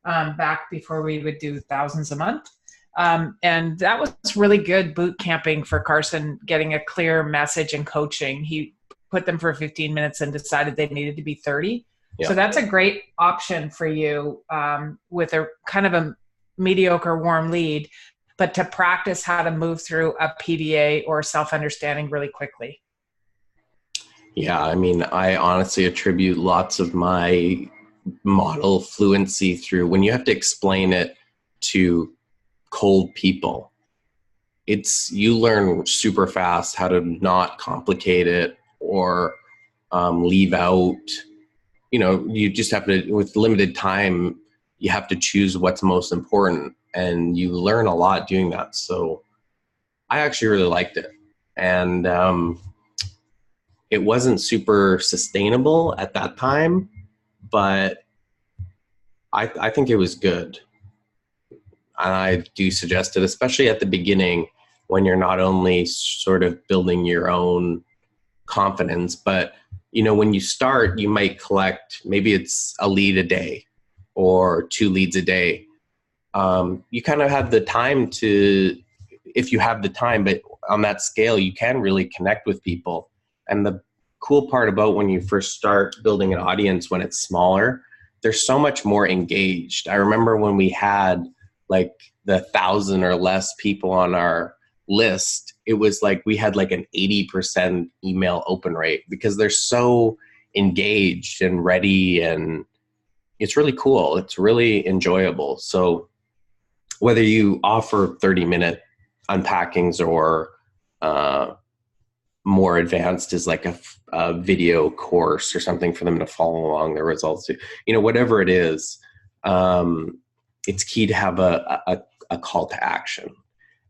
back before we would do thousands a month. And that was really good boot camping for Carson, getting a clear message and coaching. He put them for 15 minutes and decided they needed to be 30. Yeah. So that's a great option for you with a kind of a mediocre warm lead, but to practice how to move through a PVA or self-understanding really quickly. Yeah, I mean, I honestly attribute lots of my model fluency through when you have to explain it to cold people. You learn super fast how to not complicate it or leave out. You just have to, with limited time, you have to choose what's most important, and you learn a lot doing that. So I actually really liked it. And it wasn't super sustainable at that time, but I think it was good. And I do suggest it, especially at the beginning when you're not only sort of building your own confidence, but when you start, you might collect, maybe it's a lead a day or 2 leads a day. You kind of have the time if you have the time, but on that scale, you can really connect with people. And the cool part about when you first start building an audience, when it's smaller, they're so much more engaged. I remember when we had like the 1,000 or less people on our list, it was like we had like an 80% email open rate because they're so engaged and ready, and it's really cool. It's really enjoyable. So whether you offer 30-minute unpackings or more advanced is like a video course or something for them to follow along their results to, whatever it is, it's key to have a call to action.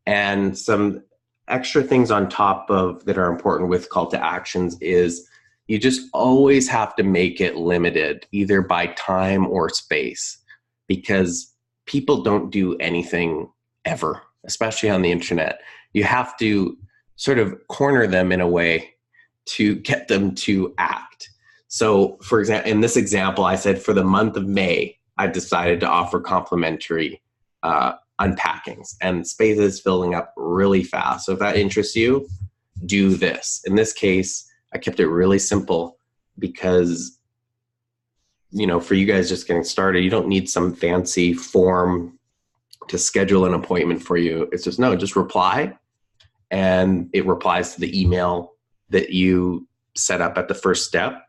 And some extra things on top of that are important with call to actions is you just always have to make it limited, either by time or space, because people don't do anything ever, especially on the internet. You have to sort of corner them in a way to get them to act. So for example, in this example, I said for the month of May, I decided to offer complimentary unpackings, and space is filling up really fast. So if that interests you, do this. In this case, I kept it really simple because, for you guys just getting started, you don't need some fancy form to schedule an appointment for you. It's just reply, and it replies to the email that you set up at the first step.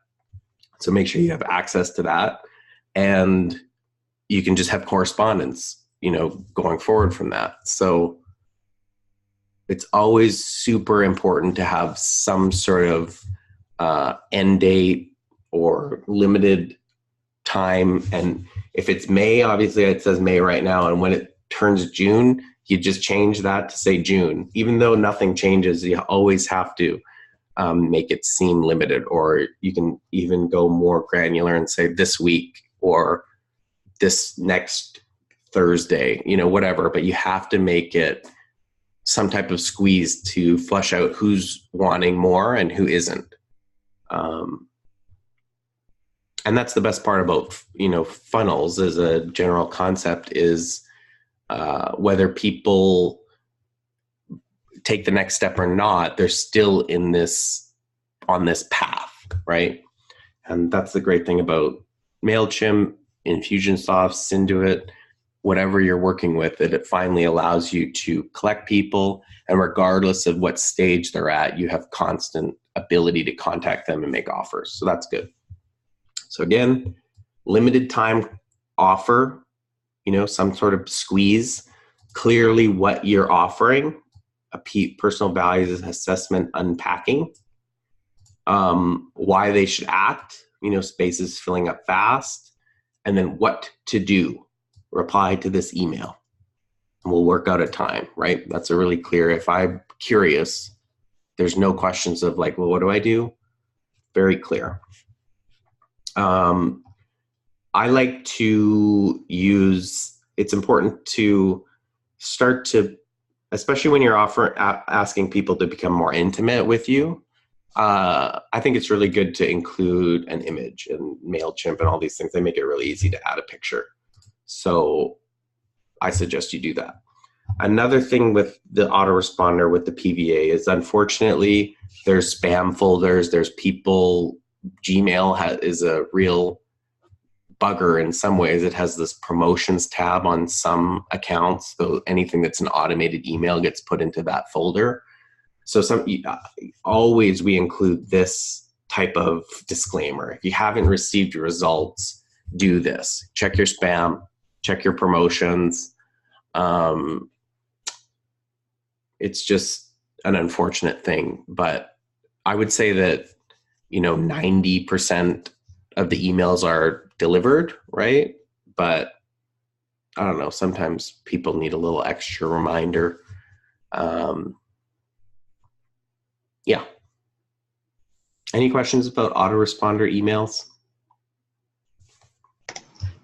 So make sure you have access to that, and you can just have correspondence, going forward from that. So it's always super important to have some sort of end date or limited time. And if it's May, obviously it says May right now. And when it turns June, you just change that to say June. Even though nothing changes, you always have to make it seem limited. Or you can even go more granular and say this week or this next Thursday, whatever. But you have to make it some type of squeeze to flush out who's wanting more and who isn't. And that's the best part about, funnels as a general concept is whether people take the next step or not, they're still on this path, right? And that's the great thing about MailChimp, Infusionsoft, Synduit, whatever you're working with, it finally allows you to collect people, and regardless of what stage they're at, you have constant ability to contact them and make offers. So that's good. So again, limited time offer, some sort of squeeze, clearly what you're offering, a personal values assessment unpacking, why they should act, spaces filling up fast, and then what to do. Reply to this email and we'll work out a time, right? That's a really clear, if I'm curious, there's no questions of like, well, what do I do? Very clear. I like to it's important to start to, especially when you're asking people to become more intimate with you. I think it's really good to include an image, and MailChimp and all these things, they make it really easy to add a picture. So I suggest you do that. Another thing with the autoresponder with the PVA is, unfortunately, there's spam folders, there's people, Gmail is a real bugger in some ways. It has this promotions tab on some accounts, so anything that's an automated email gets put into that folder. So always we include this type of disclaimer. If you haven't received your results, do this. Check your spam, check your promotions. It's just an unfortunate thing, but I would say that, 90% of the emails are delivered, right? But I don't know, sometimes people need a little extra reminder. Yeah. Any questions about autoresponder emails?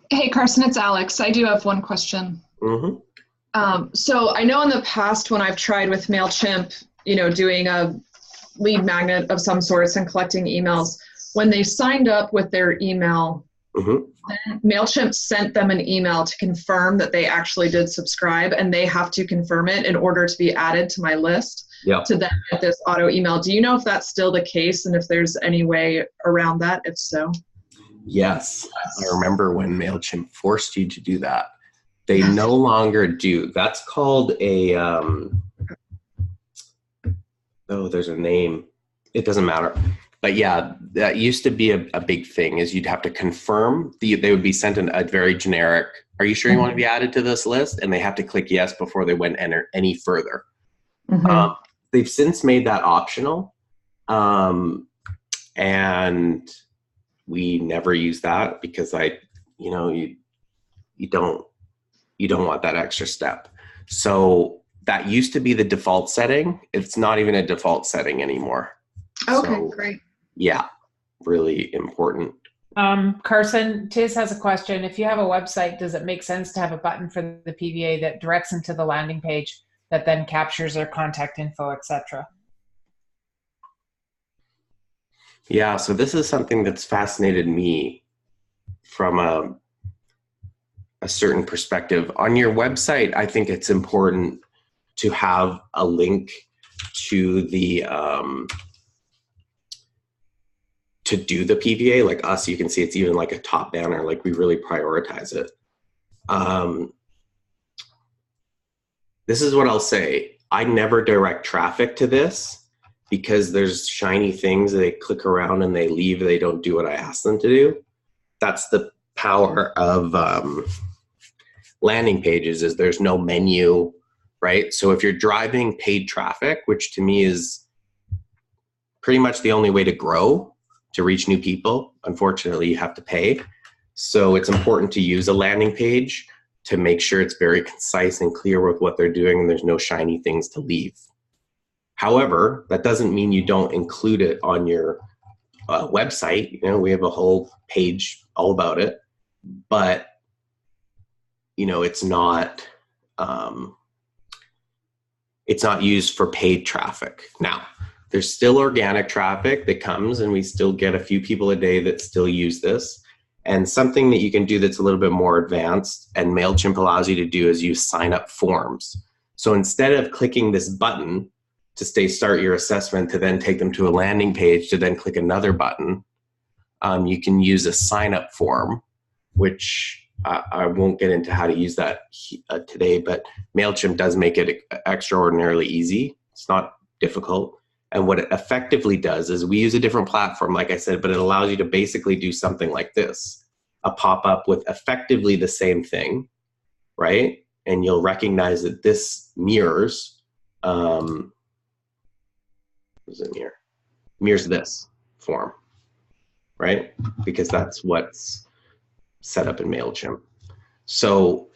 Hey, Carson, it's Alex. I do have one question. Mm-hmm. So I know in the past when I've tried with MailChimp, doing a lead magnet of some sorts and collecting emails, when they signed up with their email, then MailChimp sent them an email to confirm that they actually did subscribe, and they have to confirm it in order to be added to my list to then get this auto email. Do you know if that's still the case and if there's any way around that? If so. Yes. I remember when MailChimp forced you to do that. They no longer do. That's called a, there's a name. It doesn't matter. But yeah, that used to be a big thing, is you'd have to confirm. They would be sent a very generic, are you sure you want to be added to this list? And they have to click yes before they went any further. They've since made that optional. And we never use that because you don't want that extra step. So that used to be the default setting. It's not even a default setting anymore. Okay, So, great. yeah, really important. Carson, Tiz has a question. If you have a website, does it make sense to have a button for the PVA that directs them to the landing page that then captures their contact info, etc.? Yeah, so this is something that's fascinated me from a certain perspective. On your website, I think it's important to have a link to the to do the PVA. Like us, you can see it's even like a top banner, like we really prioritize it. This is what I'll say. I never direct traffic to this because there's shiny things, they click around and they leave, they don't do what I ask them to do. That's the power of landing pages, is there's no menu, right? So if you're driving paid traffic, which to me is pretty much the only way to grow, to reach new people, unfortunately you have to pay. So it's important to use a landing page to make sure it's very concise and clear with what they're doing and there's no shiny things to leave. However, that doesn't mean you don't include it on your website. You know, we have a whole page all about it, but you know, it's not used for paid traffic. Now, there's still organic traffic that comes, and we still get a few people a day that still use this. And something that you can do that's a little bit more advanced and MailChimp allows you to do is use sign up forms. So instead of clicking this button to start your assessment to then take them to a landing page to then click another button, you can use a sign up form, which I won't get into how to use that today, but MailChimp does make it extraordinarily easy. It's not difficult. And what it effectively does is we use a different platform, like I said, but it allows you to basically do something like this, a pop-up with effectively the same thing, right? And you'll recognize that this mirrors, mirrors this form, right? Because that's what's set up in MailChimp. So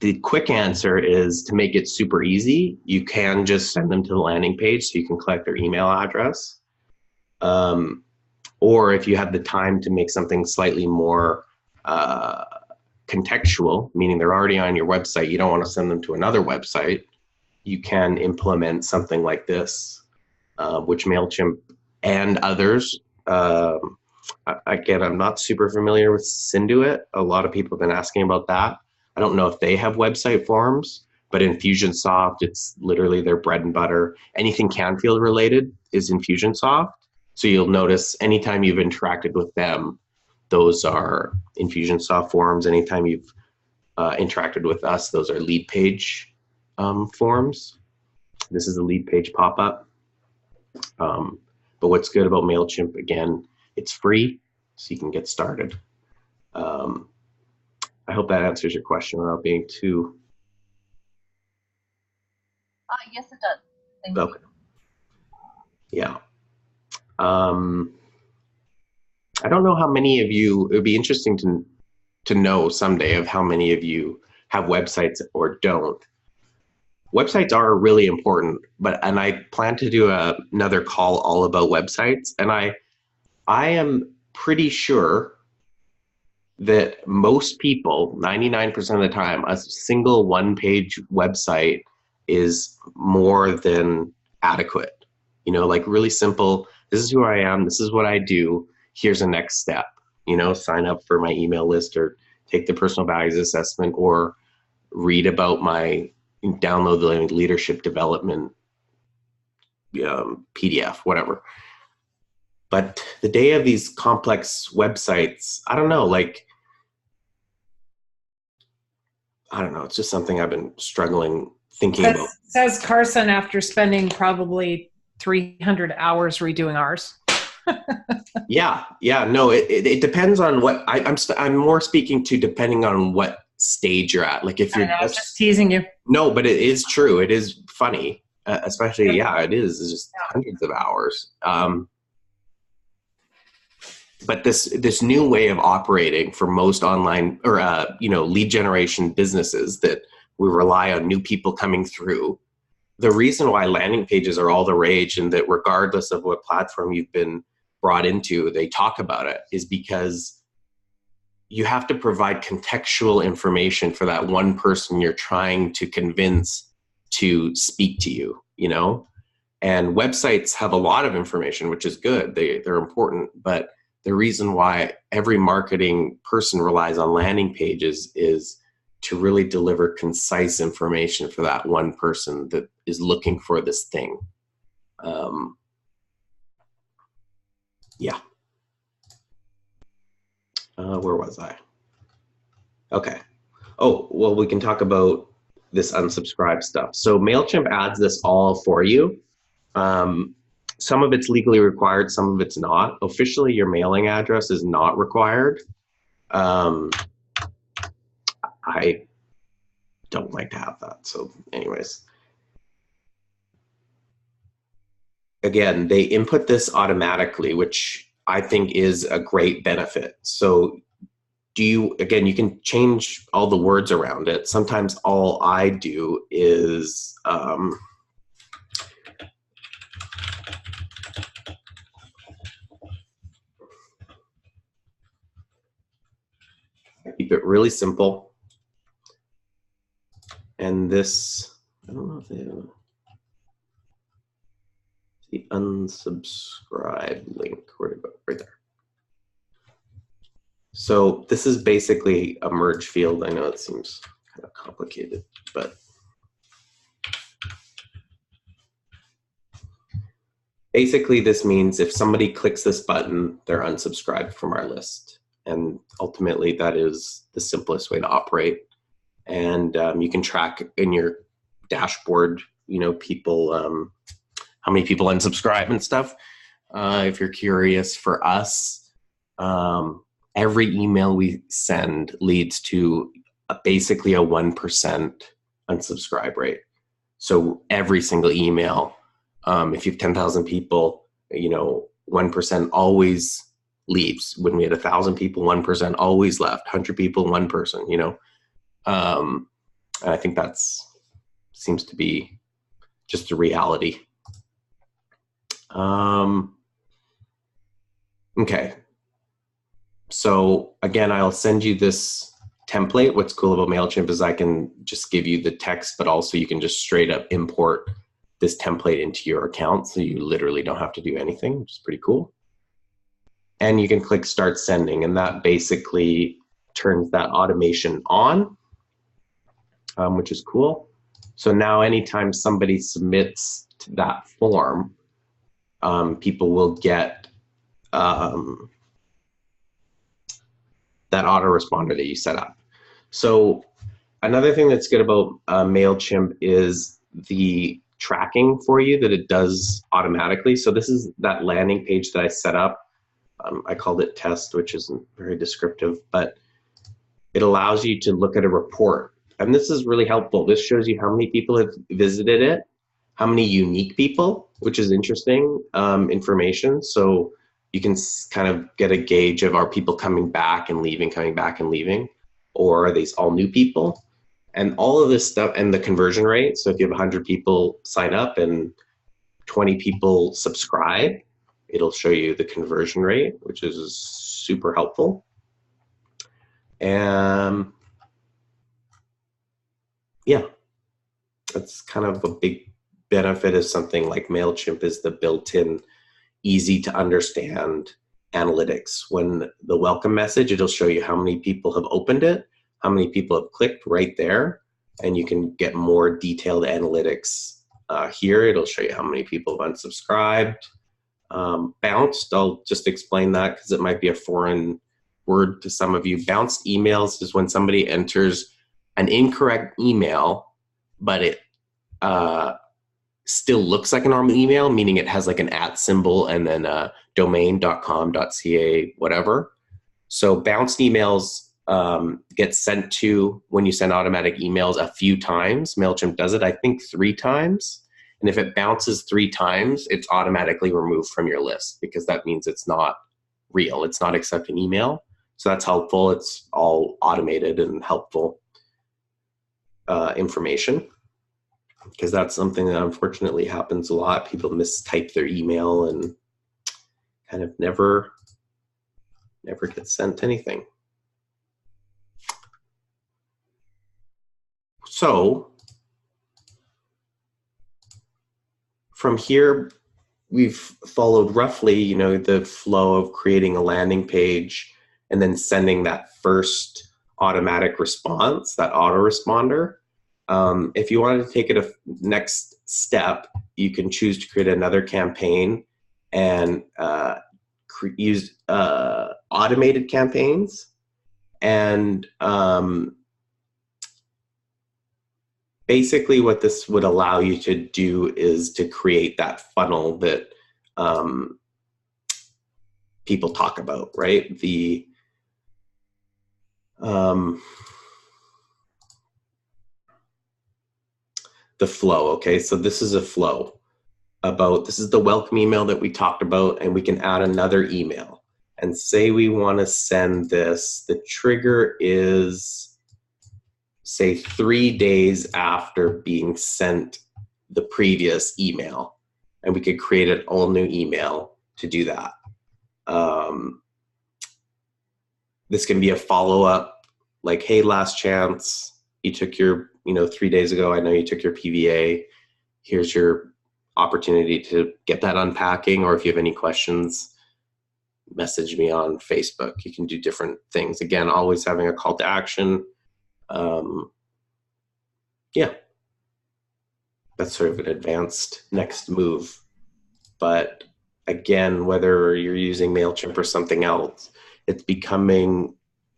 the quick answer is to make it super easy. You can just send them to the landing page so you can collect their email address. Or if you have the time to make something slightly more contextual, meaning they're already on your website, you don't want to send them to another website, you can implement something like this, which MailChimp and others, again, I'm not super familiar with Synduit. A lot of people have been asking about that. I don't know if they have website forms, but Infusionsoft, it's literally their bread and butter. Anything Canfield related is Infusionsoft. So you'll notice anytime you've interacted with them, those are Infusionsoft forms. Anytime you've interacted with us, those are lead page forms. This is a lead page pop-up. But what's good about MailChimp, again, it's free, so you can get started. I hope that answers your question without being too... Yes, it does. Thank you. Yeah. I don't know how many of you, it would be interesting to know someday of how many of you have websites or don't. Websites are really important, and I plan to do another call all about websites, and I am pretty sure that most people, 99% of the time, a single one-page website is more than adequate. You know, like really simple, this is who I am, this is what I do, here's a next step. You know, sign up for my email list or take the personal values assessment or read about download the leadership development PDF, whatever. But the day of these complex websites, I don't know, it's just something I've been struggling thinking about. Says Carson after spending probably 300 hours redoing ours. Yeah, no, it depends on what, I'm more speaking to depending on what stage you're at. Like if you're just teasing you. No, but it is true. It is funny, especially, it is. It's just hundreds of hours. But this new way of operating for most online or lead generation businesses that we rely on new people coming through. The reason why landing pages are all the rage, and that regardless of what platform you've been brought into, they talk about it, is because you have to provide contextual information for that one person you're trying to convince to speak to you, you know? And websites have a lot of information, which is good. They're important, but the reason why every marketing person relies on landing pages is to really deliver concise information for that one person that is looking for this thing. Yeah. Where was I? Okay. Oh, well, we can talk about this unsubscribe stuff. So MailChimp adds this all for you. Some of it's legally required, some of it's not. Officially, your mailing address is not required. I don't like to have that. So anyways, again, they input this automatically, which I think is a great benefit. So you can change all the words around it. Sometimes all I do is keep it really simple. And this, I don't know if they have the unsubscribe link. Where'd it go? Right there. So this is basically a merge field. I know it seems kind of complicated, but basically this means if somebody clicks this button, they're unsubscribed from our list. And ultimately that is the simplest way to operate. And you can track in your dashboard, you know, people, how many people unsubscribe and stuff. If you're curious, for us, every email we send leads to basically a 1% unsubscribe rate. So every single email, if you have 10,000 people, you know, 1% always leaves. When we had 1,000 people, 1% always left. 100 people, 1 person, you know. And I think seems to be just a reality. Okay. So again, I'll send you this template. What's cool about MailChimp is I can just give you the text, but also you can just straight up import this template into your account. So you literally don't have to do anything, which is pretty cool. And you can click start sending, and that basically turns that automation on, which is cool. So now anytime somebody submits to that form, people will get that autoresponder that you set up. So another thing that's good about MailChimp is the tracking for you that it does automatically. So this is that landing page that I set up. I called it test, which isn't very descriptive, but it allows you to look at a report. And this is really helpful. This shows you how many people have visited it, how many unique people, which is interesting information. So you can kind of get a gauge of, are people coming back and leaving, or are these all new people? And all of this stuff, and the conversion rate. So if you have 100 people sign up and 20 people subscribe, it'll show you the conversion rate, which is super helpful. And yeah, that's kind of a big benefit of something like MailChimp, is the built-in, easy to understand analytics. When the welcome message, it'll show you how many people have opened it, how many people have clicked right there, and you can get more detailed analytics here. It'll show you how many people have unsubscribed. Bounced, I'll just explain that because it might be a foreign word to some of you. Bounced emails is when somebody enters an incorrect email, but it still looks like a normal email, meaning it has like an @ symbol and then domain.com, .ca, whatever. So bounced emails get sent to, when you send automatic emails, a few times. MailChimp does it, I think, 3 times. And if it bounces 3 times, it's automatically removed from your list, because that means it's not real. It's not accepting email. So that's helpful. It's all automated and helpful. information, because that's something that unfortunately happens a lot. People mistype their email and kind of never get sent anything. So from here, we've followed roughly, the flow of creating a landing page and then sending that first automatic response, that autoresponder. If you wanted to take it a next step, you can choose to create another campaign and use automated campaigns. And basically what this would allow you to do is to create that funnel that people talk about, right? The flow. Okay, so this is a flow this is the welcome email that we talked about, and we can add another email and say we want to send this. The trigger is, say, 3 days after being sent the previous email, and we could create an all new email to do that. This can be a follow-up, like, hey, last chance, you took your, 3 days ago, I know you took your PVA. Here's your opportunity to get that unpacking, or if you have any questions, message me on Facebook. You can do different things. Again, always having a call to action. Yeah, that's sort of an advanced next move. But again, whether you're using MailChimp or something else, it's becoming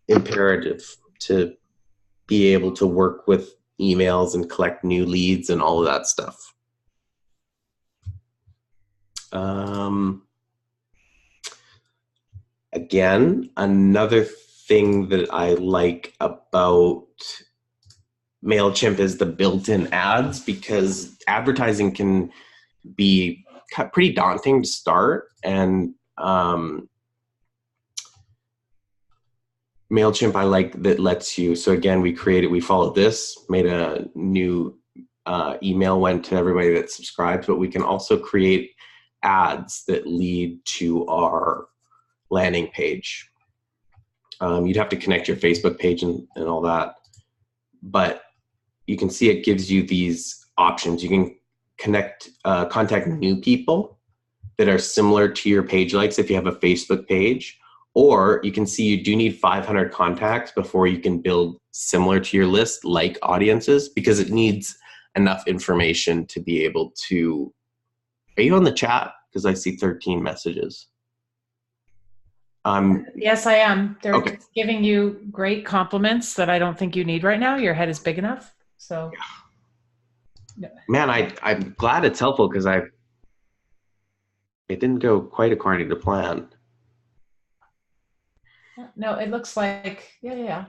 imperative to be able to work with emails and collect new leads and all of that stuff. Again, another thing that I like about MailChimp is the built-in ads, because advertising can be pretty daunting to start, and MailChimp I like that lets you, so again, we followed this, made a new email, went to everybody that subscribes, but we can also create ads that lead to our landing page. You'd have to connect your Facebook page and all that, but you can see it gives you these options. You can contact new people that are similar to your page likes if you have a Facebook page, or you can see you do need 500 contacts before you can build similar to your list like audiences, because it needs enough information to be able to. Are you on the chat? Because I see 13 messages. Yes, I am. They're okay. giving you great compliments that I don't think you need right now. Your head is big enough. So, yeah. Man, I'm glad it's helpful, because it didn't go quite according to plan. No, it looks like, yeah.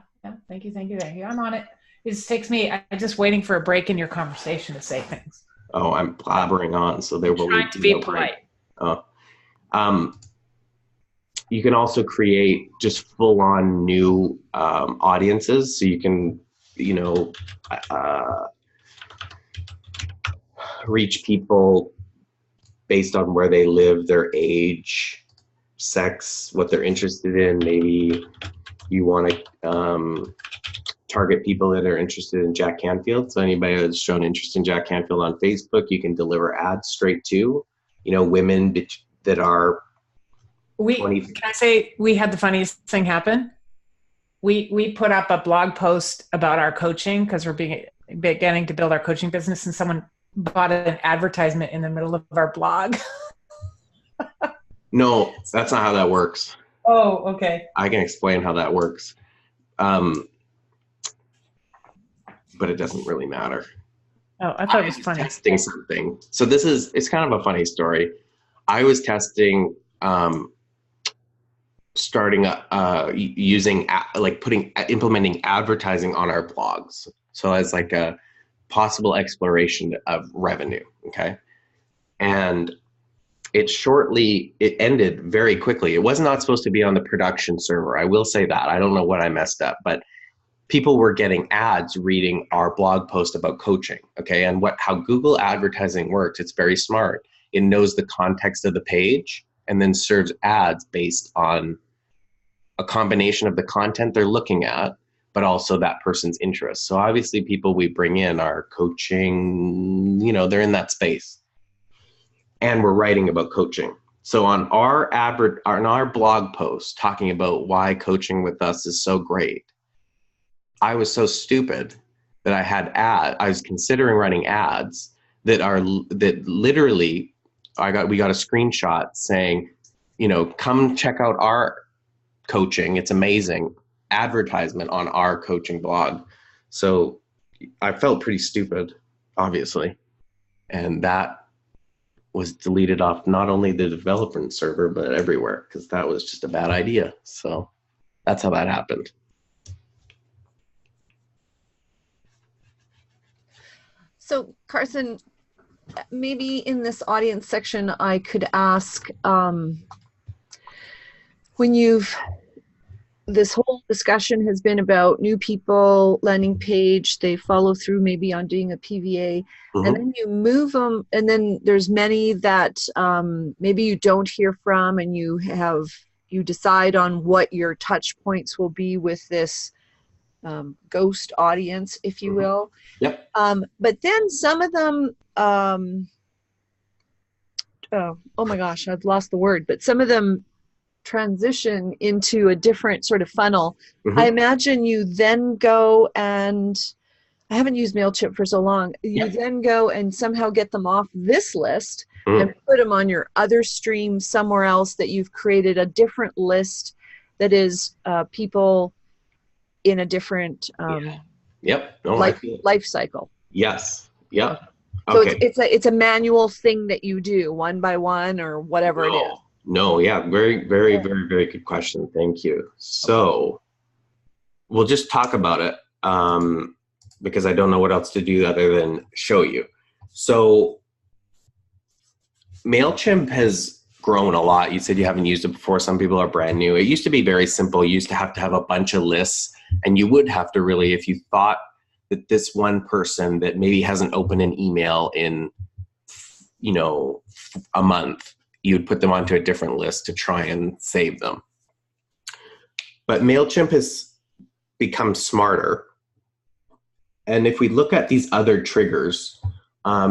Thank you. I'm on it. It just takes me, I'm just waiting for a break in your conversation to say things. Oh, I'm blabbering on, so there will trying to be polite. Oh. You can also create just full-on new audiences, so you can, reach people based on where they live, their age, sex, what they're interested in. Maybe you want to target people that are interested in Jack Canfield. So anybody that's shown interest in Jack Canfield on Facebook, you can deliver ads straight to, women that are. Can I say we had the funniest thing happen? We put up a blog post about our coaching, because we're beginning to build our coaching business, and someone bought an advertisement in the middle of our blog. No, that's not how that works. Oh, okay. I can explain how that works. But it doesn't really matter. Oh, I thought it was funny. Testing something. So it's kind of a funny story. I was testing starting implementing advertising on our blogs. So as like a possible exploration of revenue. Okay. And it ended very quickly. It was not supposed to be on the production server. I will say that. I don't know what I messed up, but people were getting ads reading our blog post about coaching. Okay. And how Google advertising works, it's very smart. It knows the context of the page and then serves ads based on a combination of the content they're looking at, but also that person's interest. So obviously people we bring in are coaching, they're in that space. And we're writing about coaching. So on our blog post talking about why coaching with us is so great, I was so stupid that I was considering running ads that literally we got a screenshot saying, come check out our coaching. It's amazing. Advertisement on our coaching blog. So I felt pretty stupid, obviously. And that was deleted off not only the developer server, but everywhere, because that was just a bad idea. So that's how that happened. So Carson, maybe in this audience section, I could ask, this whole discussion has been about new people, landing page, they follow through maybe on doing a PVA, and then you move them, and then there's many that maybe you don't hear from, and you decide on what your touch points will be with this ghost audience, if you will. Yep. But then some of them, oh my gosh, I've lost the word, but some of them transition into a different sort of funnel. I imagine you then go and, I haven't used MailChimp for so long, you then go and somehow get them off this list and put them on your other stream somewhere else, that you've created a different list that is people in a different life cycle. Yes. Yep. So Okay. it's a manual thing that you do one by one or whatever it is. No, yeah, very, very, very, very good question. Thank you. So we'll just talk about it because I don't know what else to do other than show you. So MailChimp has grown a lot. You said you haven't used it before. Some people are brand new. It used to be very simple. You used to have a bunch of lists, and you would have to really, if you thought that this one person that maybe hasn't opened an email in, a month, you would put them onto a different list to try and save them. But MailChimp has become smarter. And if we look at these other triggers,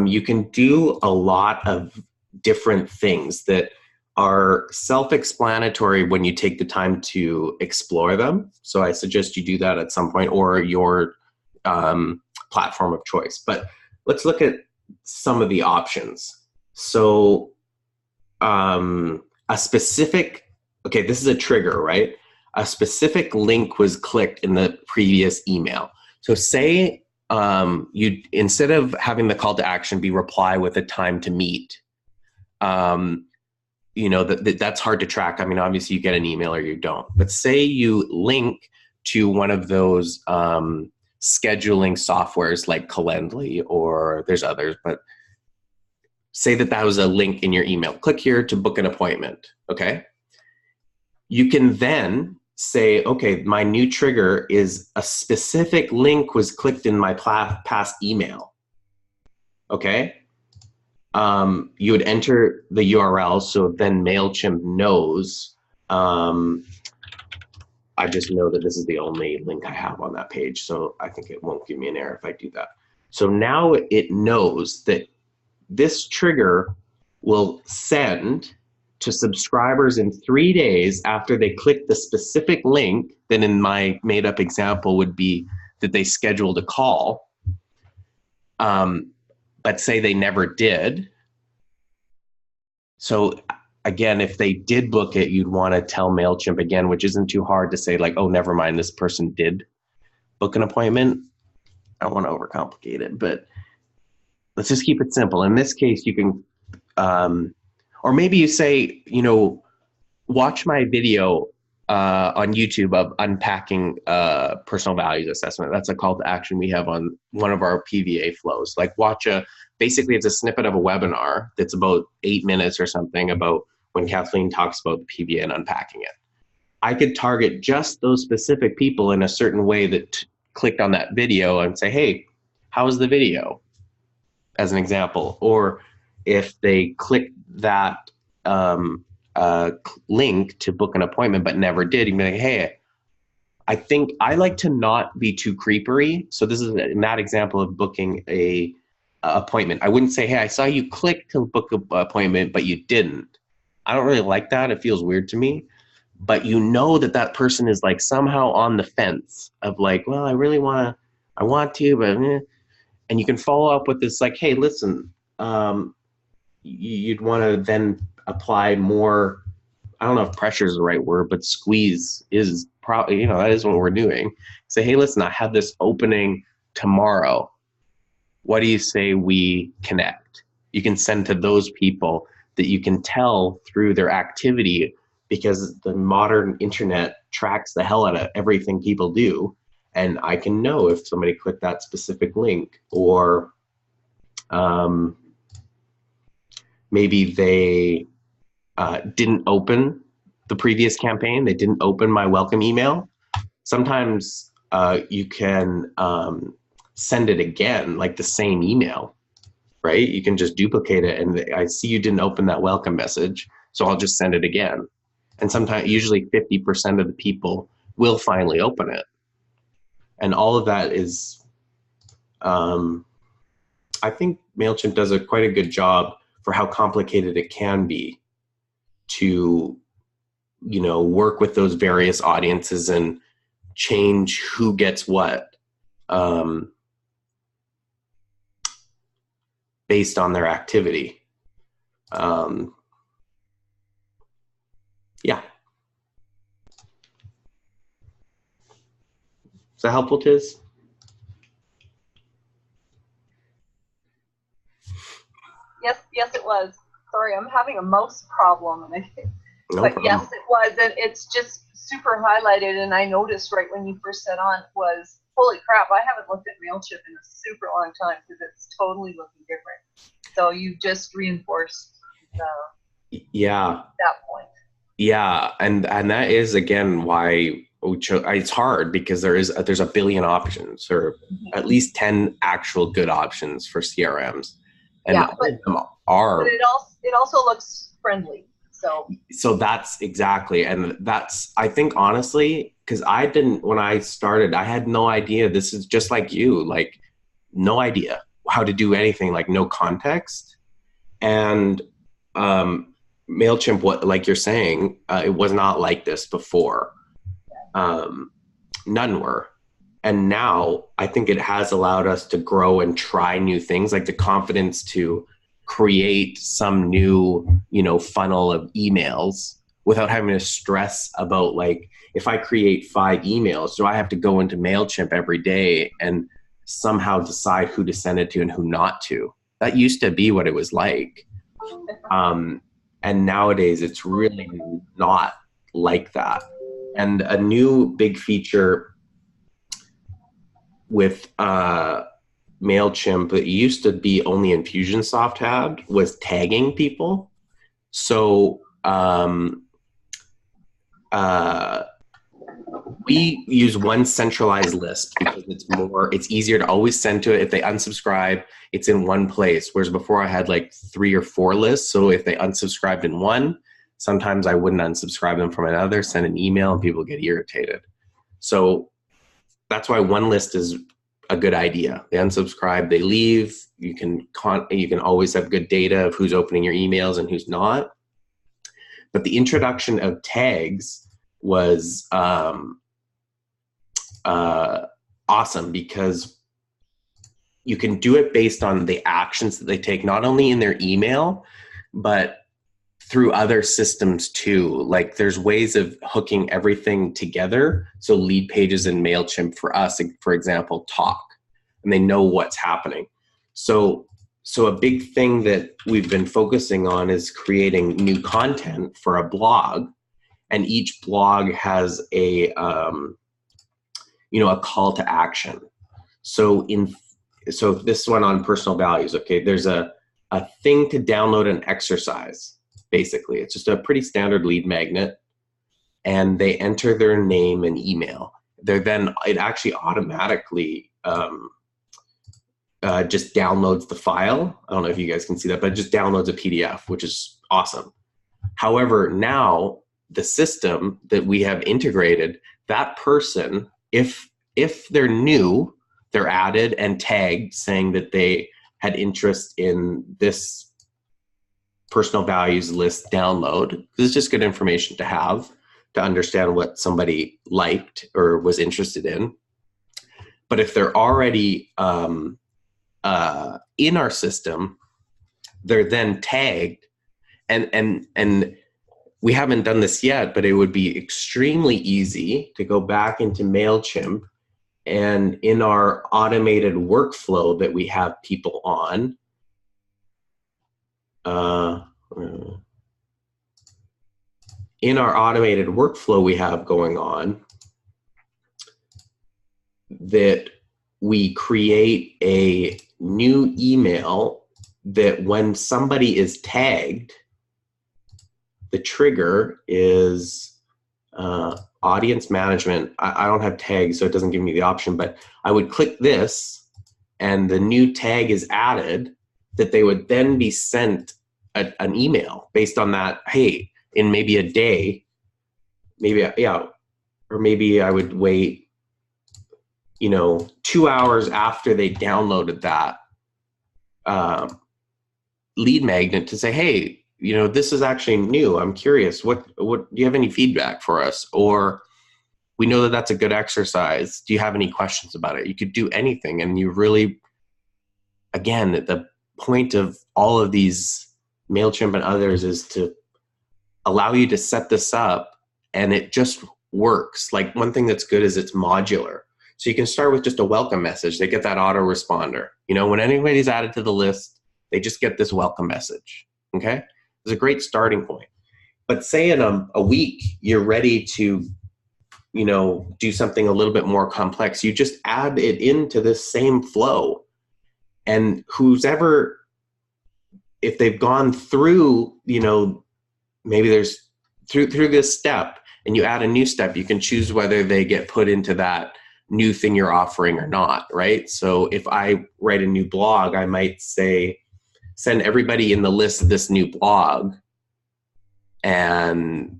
you can do a lot of different things that are self-explanatory when you take the time to explore them. So I suggest you do that at some point, or your platform of choice. But let's look at some of the options. So a specific, okay, this is a trigger, right? A specific link was clicked in the previous email. So say you, instead of having the call to action be reply with a time to meet, that's hard to track. I mean, obviously you get an email or you don't, but say you link to one of those scheduling softwares like Calendly, or there's others, but say that was a link in your email. Click here to book an appointment, okay? You can then say, okay, my new trigger is a specific link was clicked in my past email, okay? You would enter the URL, so then MailChimp knows, I just know that this is the only link I have on that page, so I think it won't give me an error if I do that. So now it knows that this trigger will send to subscribers in 3 days after they click the specific link that in my made up example would be that they scheduled a call, but say they never did. So again, if they did book it, you'd want to tell MailChimp again, which isn't too hard to say like, oh, never mind, this person did book an appointment. I don't want to overcomplicate it, but let's just keep it simple. In this case, you can, or maybe you say, watch my video on YouTube of unpacking personal values assessment. That's a call to action we have on one of our PVA flows. Like basically it's a snippet of a webinar that's about 8 minutes or something about when Kathleen talks about the PVA and unpacking it. I could target just those specific people in a certain way that clicked on that video and say, hey, how was the video? As an example. Or if they click that link to book an appointment but never did, you can be like, hey, I think I like to not be too creepery. So this is in that example of booking a appointment. I wouldn't say, hey, I saw you click to book an appointment, but you didn't. I don't really like that. It feels weird to me. But you know that person is like somehow on the fence of like, well, I want to, but and you can follow up with this like, hey, listen, you'd want to then apply more, I don't know if pressure is the right word, but squeeze is probably, that is what we're doing. Say, hey, listen, I have this opening tomorrow. What do you say we connect? You can send to those people that you can tell through their activity, because the modern internet tracks the hell out of everything people do. And I can know if somebody clicked that specific link, or maybe they didn't open the previous campaign. They didn't open my welcome email. Sometimes you can send it again, like the same email, right? You can just duplicate it, and I see you didn't open that welcome message, so I'll just send it again. And sometimes, usually 50% of the people will finally open it. And all of that is, I think MailChimp does quite a good job for how complicated it can be to, work with those various audiences and change who gets what based on their activity. Yeah. Is that helpful, Tiz? Yes, it was. Sorry, I'm having a mouse problem. No but problem. yes, it was. And it's just super highlighted. And I noticed right when you first set on was, holy crap, I haven't looked at MailChimp in a super long time because it's totally looking different. So you just reinforced that point. Yeah, and that is, again, why we chose. It's hard because there's a billion options, or at least 10 actual good options for CRMs, and all of them are. But it also looks friendly. So that's exactly, and that's, I think, honestly, because when I started, I had no idea. This is just like you, like no idea how to do anything, like no context, and MailChimp, what, like you're saying, it was not like this before. None were. And now I think it has allowed us to grow and try new things, like the confidence to create some new, funnel of emails without having to stress about, like, if I create 5 emails, do I have to go into MailChimp every day and somehow decide who to send it to and who not to? That used to be what it was like. And nowadays it's really not like that. And a new big feature with MailChimp that used to be only Infusionsoft had was tagging people. So we use one centralized list because it's easier to always send to it. If they unsubscribe, it's in one place. Whereas before I had like 3 or 4 lists. So if they unsubscribed in one, sometimes I wouldn't unsubscribe them from another, send an email, and people get irritated. So that's why one list is a good idea. They unsubscribe, they leave. You can always have good data of who's opening your emails and who's not. But the introduction of tags was awesome, because you can do it based on the actions that they take, not only in their email, but through other systems too. Like there's ways of hooking everything together. So lead pages in MailChimp for us, for example, talk, and they know what's happening. So a big thing that we've been focusing on is creating new content for a blog. And each blog has a call to action. So this one on personal values, okay, there's a thing to download an exercise. Basically, it's just a pretty standard lead magnet, and they enter their name and email. it actually automatically just downloads the file. I don't know if you guys can see that, but it just downloads a PDF, which is awesome. However, now the system that we have integrated, that person, if they're new, they're added and tagged saying that they had interest in this personal values list download. This is just good information to have to understand what somebody liked or was interested in. But if they're already in our system, they're then tagged, and we haven't done this yet, but it would be extremely easy to go back into MailChimp, and in our automated workflow that we have people on, in our automated workflow we have going on, that we create a new email that when somebody is tagged, the trigger is audience management. I don't have tags, so it doesn't give me the option, but I would click this and the new tag is added, that they would then be sent an email based on that. Hey, in maybe a day, maybe, yeah, or maybe I would wait, 2 hours after they downloaded that lead magnet to say, hey, this is actually new. I'm curious. What do you have any feedback for us? Or we know that that's a good exercise. Do you have any questions about it? You could do anything. And you really, again, the point of all of these MailChimp and others is to allow you to set this up and it just works. Like, one thing that's good is it's modular. So you can start with just a welcome message. They get that autoresponder. When anybody's added to the list, they just get this welcome message. Okay? It's a great starting point. But say in a week, you're ready to, do something a little bit more complex. You just add it into this same flow. And if they've gone through, maybe there's through this step and you add a new step, you can choose whether they get put into that new thing you're offering or not, right? So if I write a new blog, I might say, send everybody in the list this new blog, and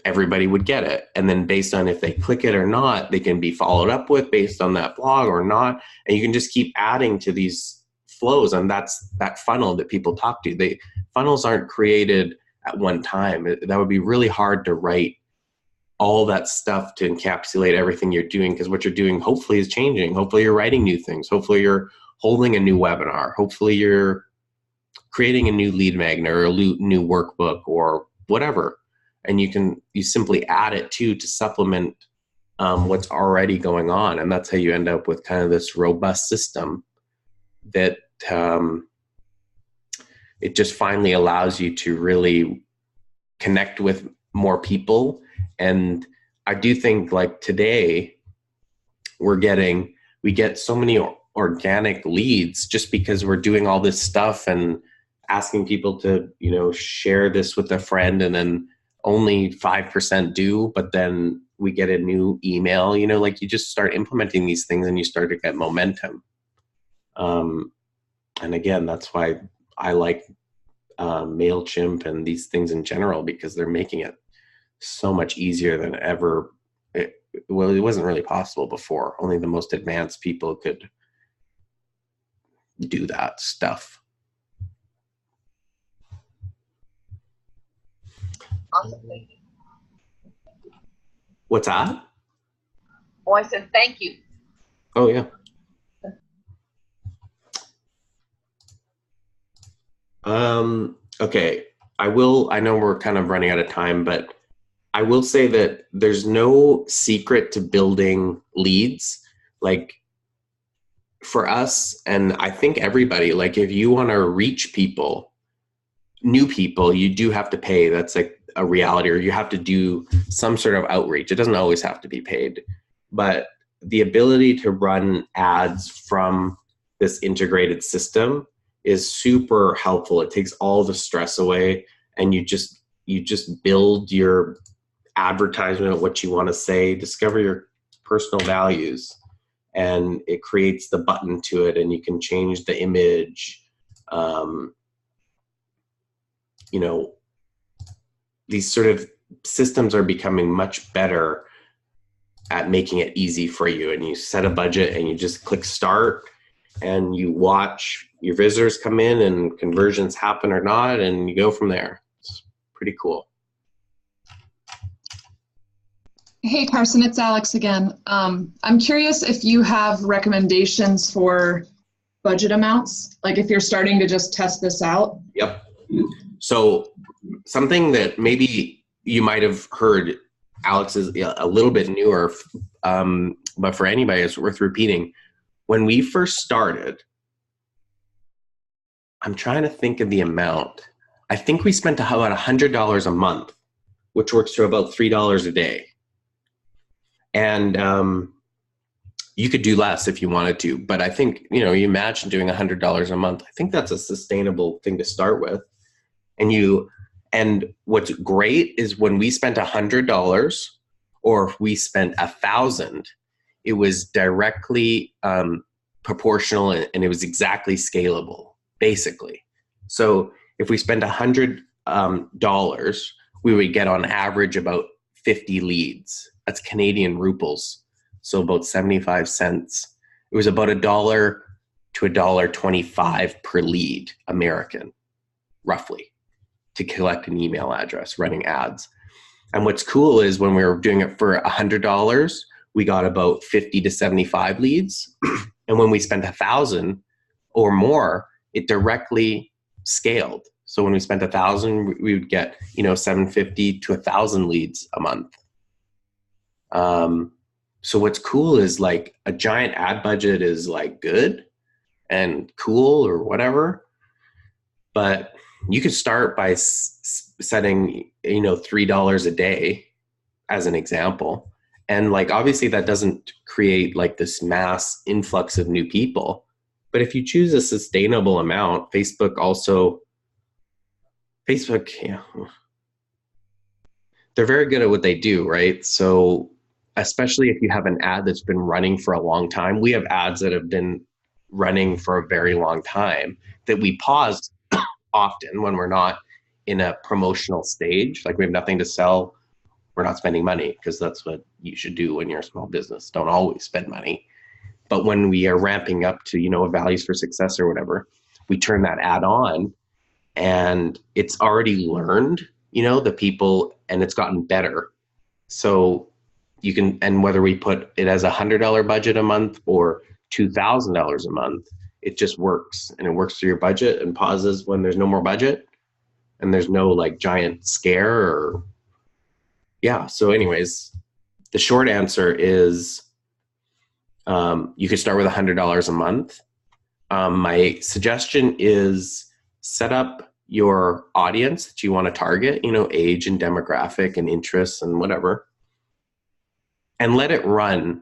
everybody would get it. And then based on if they click it or not, they can be followed up with based on that blog or not. And you can just keep adding to these flows, and that's that funnel that people talk to. Funnels aren't created at one time. That would be really hard to write all that stuff to encapsulate everything you're doing, because what you're doing hopefully is changing. Hopefully you're writing new things. Hopefully you're holding a new webinar. Hopefully you're creating a new lead magnet or a new workbook or whatever. And you simply add it to supplement what's already going on. And that's how you end up with kind of this robust system that it just finally allows you to really connect with more people. And I do think, like, today we get so many organic leads just because we're doing all this stuff and asking people to, share this with a friend, and then only 5% do, but then we get a new email, like, you just start implementing these things and you start to get momentum. And again, that's why I like MailChimp and these things in general, because they're making it so much easier than ever. It wasn't really possible before. Only the most advanced people could do that stuff. Awesome. Thank you. What's that? Oh, I said thank you. Oh, yeah. Okay. I know we're kind of running out of time, but I will say that there's no secret to building leads. Like, for us, and I think everybody, like, if you want to reach people, new people, you do have to pay. That's like a reality, or you have to do some sort of outreach. It doesn't always have to be paid, but the ability to run ads from this integrated system is super helpful. It takes all the stress away, and you just build your advertisement of what you want to say, discover your personal values, and it creates the button to it, and you can change the image. You know, these sort of systems are becoming much better at making it easy for you. And you set a budget and you just click start, and you watch your visitors come in and conversions happen or not, and you go from there. It's pretty cool. Hey, Carson, it's Alex again. I'm curious if you have recommendations for budget amounts, like if you're starting to just test this out. Yep. So something that maybe you might have heard, Alex, is a little bit newer, but for anybody, it's worth repeating. When we first started, I'm trying to think of the amount. I think we spent about $100 a month, which works to about $3 a day. And you could do less if you wanted to, but I think, you know, you imagine doing $100 a month. I think that's a sustainable thing to start with. And what's great is when we spent $100, or if we spent $1,000, it was directly proportional, and it was exactly scalable, basically. So if we spent $100, we would get on average about 50 leads. That's Canadian ruples, so about 75 cents. It was about $1 to $1.25 per lead, American, roughly, to collect an email address running ads. And what's cool is when we were doing it for $100, we got about 50 to 75 leads. And when we spent $1,000 or more, it directly scaled. So when we spent $1,000, we would get, 750 to 1,000 leads a month. So what's cool is, like, a giant ad budget is like good and cool or whatever, but you could start by setting, $3 a day as an example. And, like, obviously that doesn't create like this mass influx of new people, but if you choose a sustainable amount, Facebook, yeah, they're very good at what they do, right? So especially if you have an ad that's been running for a long time, we have ads that have been running for a very long time that we pause often when we're not in a promotional stage. Like, we have nothing to sell, we're not spending money, because that's what you should do when you're a small business. Don't always spend money. But when we are ramping up to, values for success or whatever, we turn that ad on, and it's already learned, the people, and it's gotten better. So you can, and whether we put it as $100 budget a month or $2,000 a month, it just works, and it works through your budget and pauses when there's no more budget and there's no like giant scare or, yeah. So anyways, the short answer is, you could start with $100 a month. My suggestion is set up your audience that you want to target, age and demographic and interests and whatever, and let it run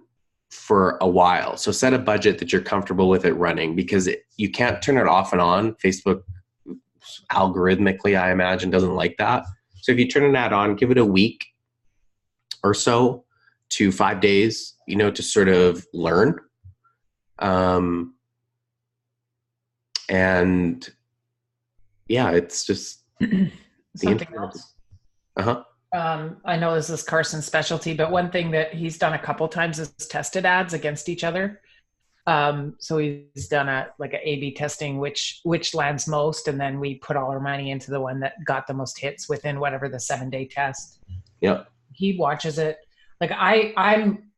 for a while. So set a budget that you're comfortable with it running, because you can't turn it off and on. Facebook algorithmically, I imagine, doesn't like that. So if you turn an ad on, give it a week or so to 5 days, to sort of learn. And yeah, it's just something else. I know this is Carson's specialty, but one thing that he's done a couple times is tested ads against each other. So he's done an A/B testing, which lands most, and then we put all our money into the one that got the most hits within whatever the 7-day test. Yep. He watches it. Like, I'm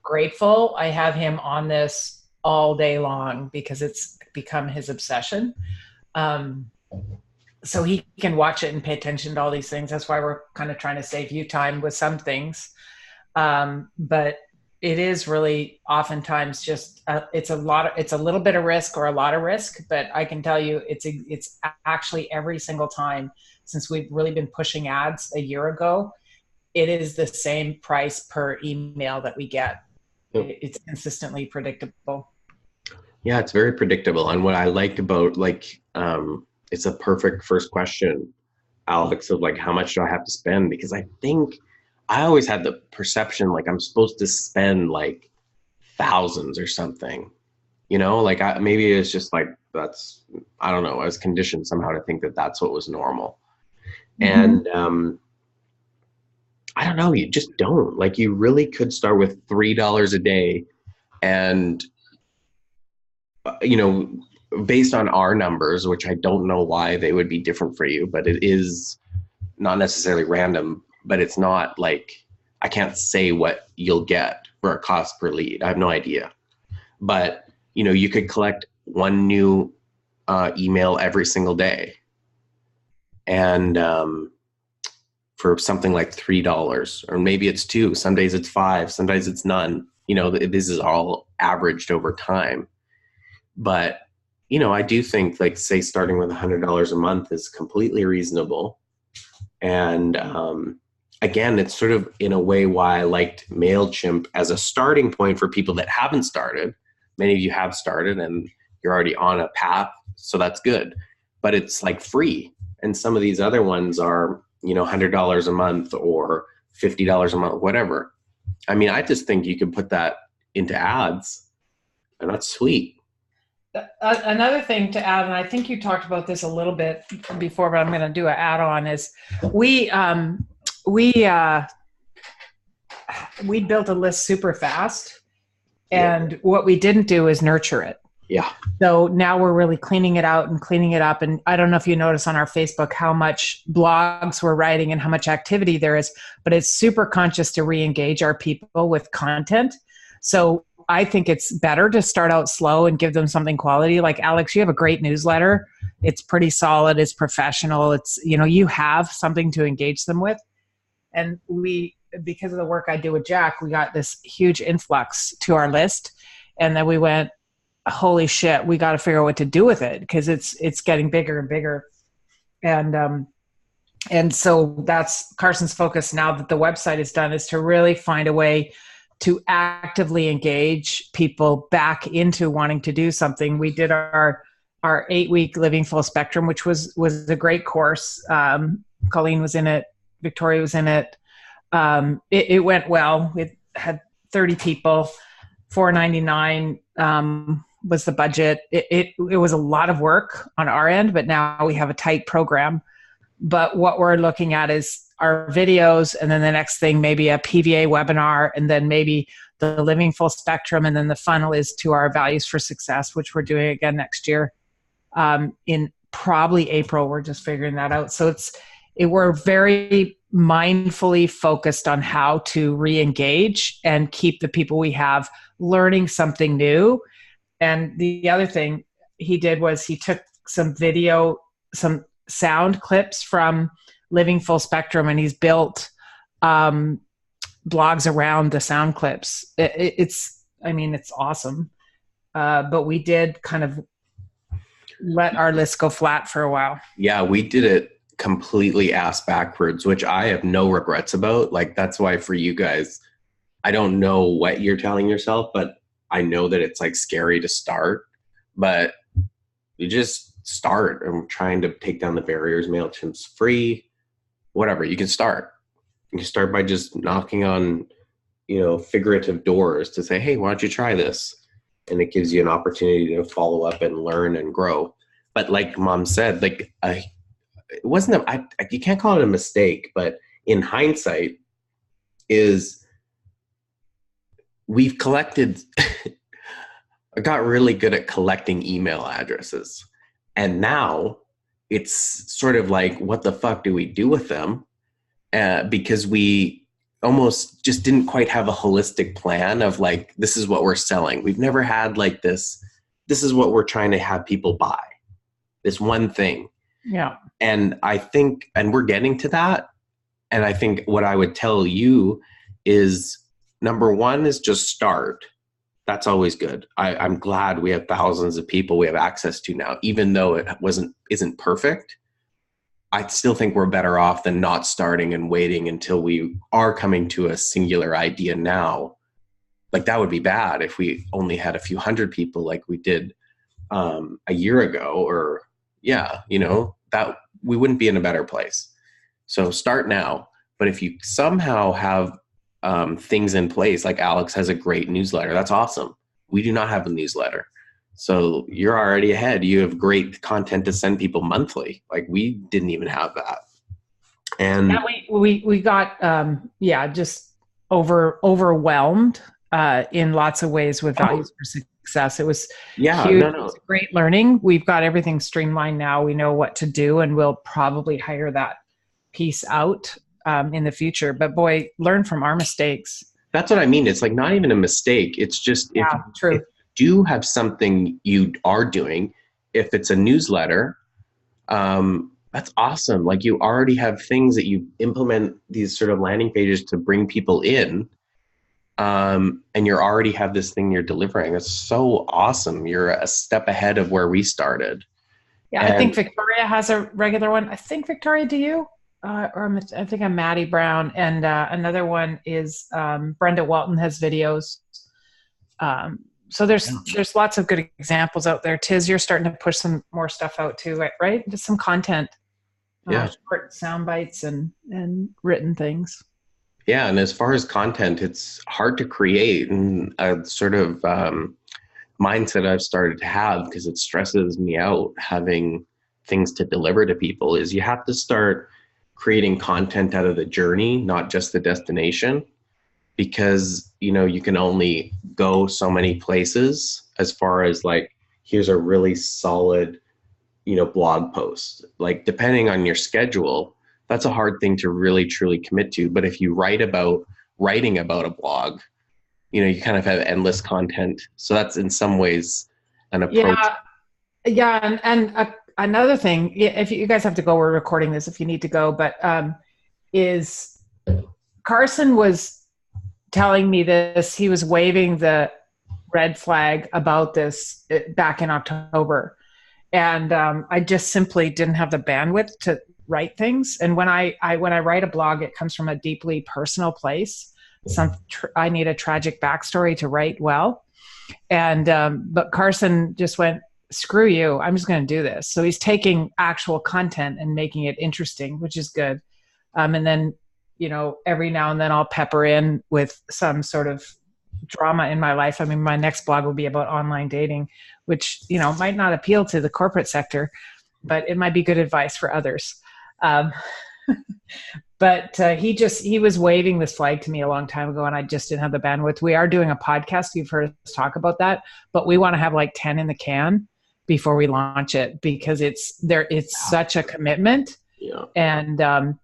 grateful I have him on this all day long, because it's become his obsession. So he can watch it and pay attention to all these things. That's why we're kind of trying to save you time with some things. But it is really oftentimes just, it's a little bit of risk or a lot of risk, but I can tell you it's actually every single time since we've really been pushing ads a year ago, it is the same price per email that we get. It's consistently predictable. Yeah, it's very predictable. And what I like about, it's a perfect first question, Alex, of like, how much do I have to spend? Because I think I always had the perception like I'm supposed to spend like thousands or something, you know, like maybe it's just like, I don't know, I was conditioned somehow to think that that's what was normal. And I don't know, you just don't. Like, you really could start with $3 a day, and you know, based on our numbers, which I don't know why they would be different for you, but it is not necessarily random, but it's not like, I can't say what you'll get for a cost per lead. I have no idea. But, you know, you could collect one new email every single day. And for something like $3, or maybe it's $2, some days it's $5, sometimes it's none. You know, this is all averaged over time. But, you know, I do think, like, say, starting with $100 a month is completely reasonable. And again, it's sort of in a way why I liked MailChimp as a starting point for people that haven't started. Many of you have started and you're already on a path, so that's good. But it's like free. And some of these other ones are, you know, $100 a month or $50 a month, whatever. I mean, I just think you can put that into ads, and that's sweet. Another thing to add, and I think you talked about this a little bit before, but I'm going to do an add-on, is we built a list super fast, and what we didn't do is nurture it. Yeah. So now we're really cleaning it out and cleaning it up. And I don't know if you notice on our Facebook how much blogs we're writing and how much activity there is, but it's super conscious to re-engage our people with content. So I think it's better to start out slow and give them something quality. Like, Alex, you have a great newsletter. It's pretty solid. It's professional. It's, you know, you have something to engage them with. And because of the work I do with Jack, we got this huge influx to our list. And then we went, holy shit, we got to figure out what to do with it, because it's getting bigger and bigger. And so that's Carson's focus now that the website is done, is to really find a way to actively engage people back into wanting to do something. We did our 8-week Living Full Spectrum, which was a great course. Colleen was in it. Victoria was in it. It went well. We had 30 people, $499 was the budget. It was a lot of work on our end, but now we have a tight program. But what we're looking at is our videos, and then the next thing, maybe a PVA webinar, and then maybe the Living Full Spectrum, and then the funnel is to our Values for Success, which we're doing again next year in probably April. We're just figuring that out. So we're very mindfully focused on how to re-engage and keep the people we have learning something new. And the other thing he did was he took some sound clips from Living Full Spectrum, and he's built blogs around the sound clips. It's awesome. But we did kind of let our list go flat for a while. Yeah, we did it completely ass backwards, which I have no regrets about. Like, that's why for you guys, I don't know what you're telling yourself, but I know that it's like scary to start, but you just start. I'm trying to take down the barriers. MailChimp's free, whatever. You can start. You can start by just knocking on, you know, figurative doors to say, hey, why don't you try this? And it gives you an opportunity to follow up and learn and grow. But like Mom said, like, it wasn't you can't call it a mistake, but in hindsight is we've collected, I got really good at collecting email addresses. And now it's sort of like, what the fuck do we do with them? Because we almost just didn't quite have a holistic plan of like, this is what we're selling. We've never had like this is what we're trying to have people buy. This one thing. Yeah. And I think, and we're getting to that. And I think what I would tell you is, number one is just start. That's always good. I'm glad we have thousands of people we have access to now, even though it isn't perfect. I still think we're better off than not starting and waiting until we are coming to a singular idea now. Like, that would be bad if we only had a few hundred people like we did a year ago, or that we wouldn't be in a better place. So start now. But if you somehow have things in place, like Alex has a great newsletter, that's awesome. We do not have a newsletter. So you're already ahead. You have great content to send people monthly. Like we didn't even have that. And yeah, we got just overwhelmed in lots of ways with values for success. It was huge. It was great learning. We've got everything streamlined now. We know what to do, and we'll probably hire that piece out in the future. But boy, learn from our mistakes. That's what I mean. It's like not even a mistake. It's just if you do have something you are doing, if it's a newsletter, that's awesome. Like you already have things that you implement these sort of landing pages to bring people in. And you already have this thing you're delivering. It's so awesome. You're a step ahead of where we started. Yeah, I think Victoria has a regular one. I think Victoria, do you? I think I'm Maddie Brown. And another one is Brenda Walton has videos. So there's lots of good examples out there. Tiz, you're starting to push some more stuff out too, right? Just some content. Short sound bites and written things. Yeah, and as far as content, it's hard to create, and a sort of mindset I've started to have, because it stresses me out having things to deliver to people, is you have to start creating content out of the journey, not just the destination, because you can only go so many places as far as like, here's a really solid blog post. Like depending on your schedule, that's a hard thing to really truly commit to. But if you writing about a blog, you kind of have endless content. So that's in some ways an approach. Yeah. And another thing, if you guys have to go, we're recording this if you need to go, but is Carson was telling me this. He was waving the red flag about this back in October. And I just simply didn't have the bandwidth to write things. And when I write a blog, it comes from a deeply personal place. I need a tragic backstory to write well. And but Carson just went, screw you, I'm just going to do this. So he's taking actual content and making it interesting, which is good. And then, every now and then I'll pepper in with some sort of drama in my life. I mean, my next blog will be about online dating, which, might not appeal to the corporate sector, but it might be good advice for others. But he was waving this flag to me a long time ago, and I just didn't have the bandwidth. We are doing a podcast. You've heard us talk about that, but we want to have like 10 in the can before we launch it, because it's such a commitment. Yeah. And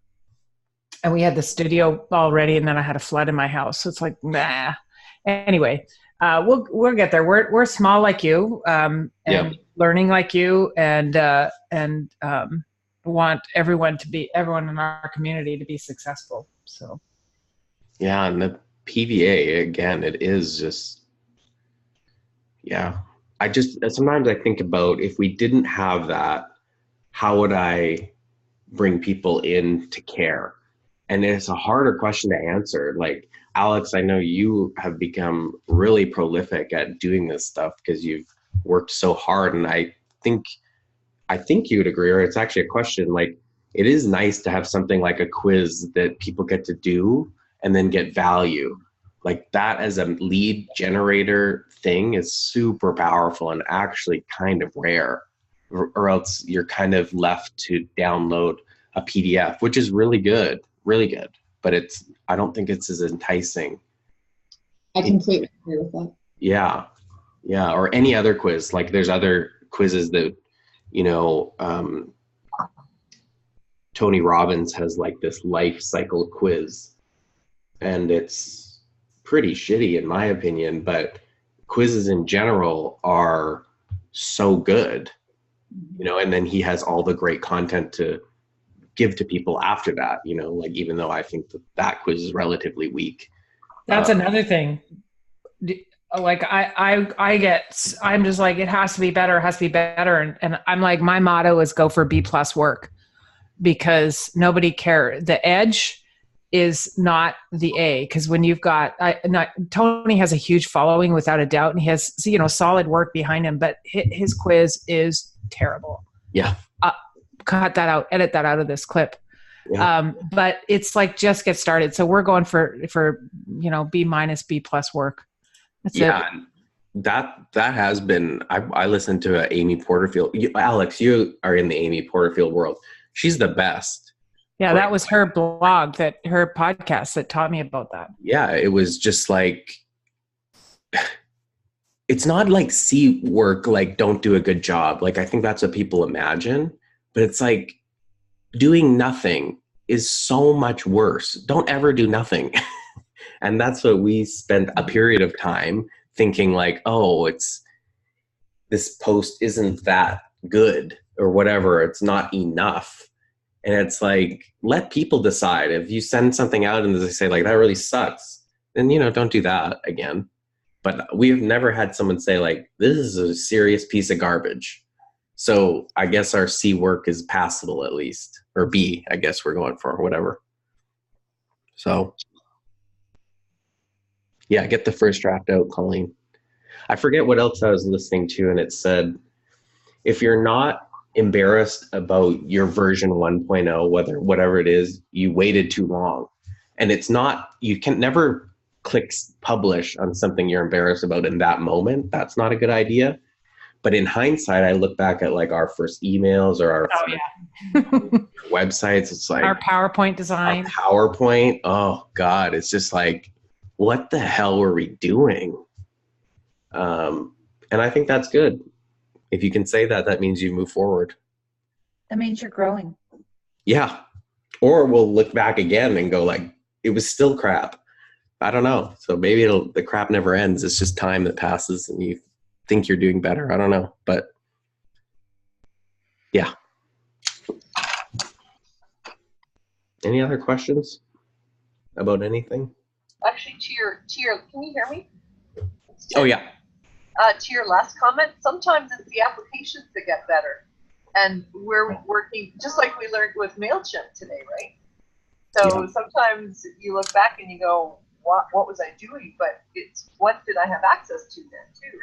we had the studio already, and then I had a flood in my house. So it's like, nah. Anyway, we'll get there. We're small like you, and learning like you, and want everyone in our community to be successful. So. Yeah. And the PVA, again, it is just, sometimes I think about, if we didn't have that, how would I bring people in to care? And it's a harder question to answer. Like, Alex, I know you have become really prolific at doing this stuff because you've worked so hard. And I think you would agree, or it's actually a question, like, it is nice to have something like a quiz that people get to do and then get value. Like that as a lead generator thing is super powerful and actually kind of rare, or else you're kind of left to download a PDF, which is really good, but I don't think it's as enticing. I completely agree with that. Yeah. Or any other quiz. Like there's other quizzes that, Tony Robbins has like this life cycle quiz, and it's pretty shitty in my opinion, but quizzes in general are so good, and then he has all the great content to give to people after that, like, even though I think that quiz is relatively weak. That's another thing. Like I'm just like, it has to be better. And I'm like, my motto is go for B+ work, because nobody cares. The edge is not the A, because when you've got, Tony has a huge following without a doubt, and he has, solid work behind him, but his quiz is terrible. Yeah. Cut that out, edit that out of this clip. Yeah. But it's like, just get started. So we're going for, B minus, B plus work. That's it. That has been, I listened to Amy Porterfield. Alex, you are in the Amy Porterfield world. She's the best. Yeah, that was her blog, her podcast that taught me about that. Yeah, it was just like, it's not like see work, like don't do a good job. Like, I think that's what people imagine, but it's like doing nothing is so much worse. Don't ever do nothing. And that's what we spent a period of time thinking, like, oh, this post isn't that good or whatever. It's not enough. And it's like, let people decide. If you send something out and they say like, that really sucks, then, don't do that again. But we've never had someone say like, this is a serious piece of garbage. So I guess our C work is passable at least, or B, I guess we're going for, whatever. So yeah, get the first draft out, Colleen. I forget what else I was listening to, and it said, if you're not embarrassed about your version 1.0, whatever it is, you waited too long. And it's not, you can never click publish on something you're embarrassed about in that moment. That's not a good idea. But in hindsight, I look back at like our first emails or our websites. It's like our PowerPoint design. Oh God, it's just like, what the hell were we doing? And I think that's good. If you can say that, that means you move forward. That means you're growing. Yeah. Or we'll look back again and go like, it was still crap. I don't know. So maybe the crap never ends. It's just time that passes and you think you're doing better. I don't know. But yeah. Any other questions about anything? Actually, to your, can you hear me? Oh yeah. To your last comment, sometimes it's the applications that get better, and we're working just like we learned with MailChimp today, right? So sometimes you look back and you go, what was I doing? But it's what did I have access to then too,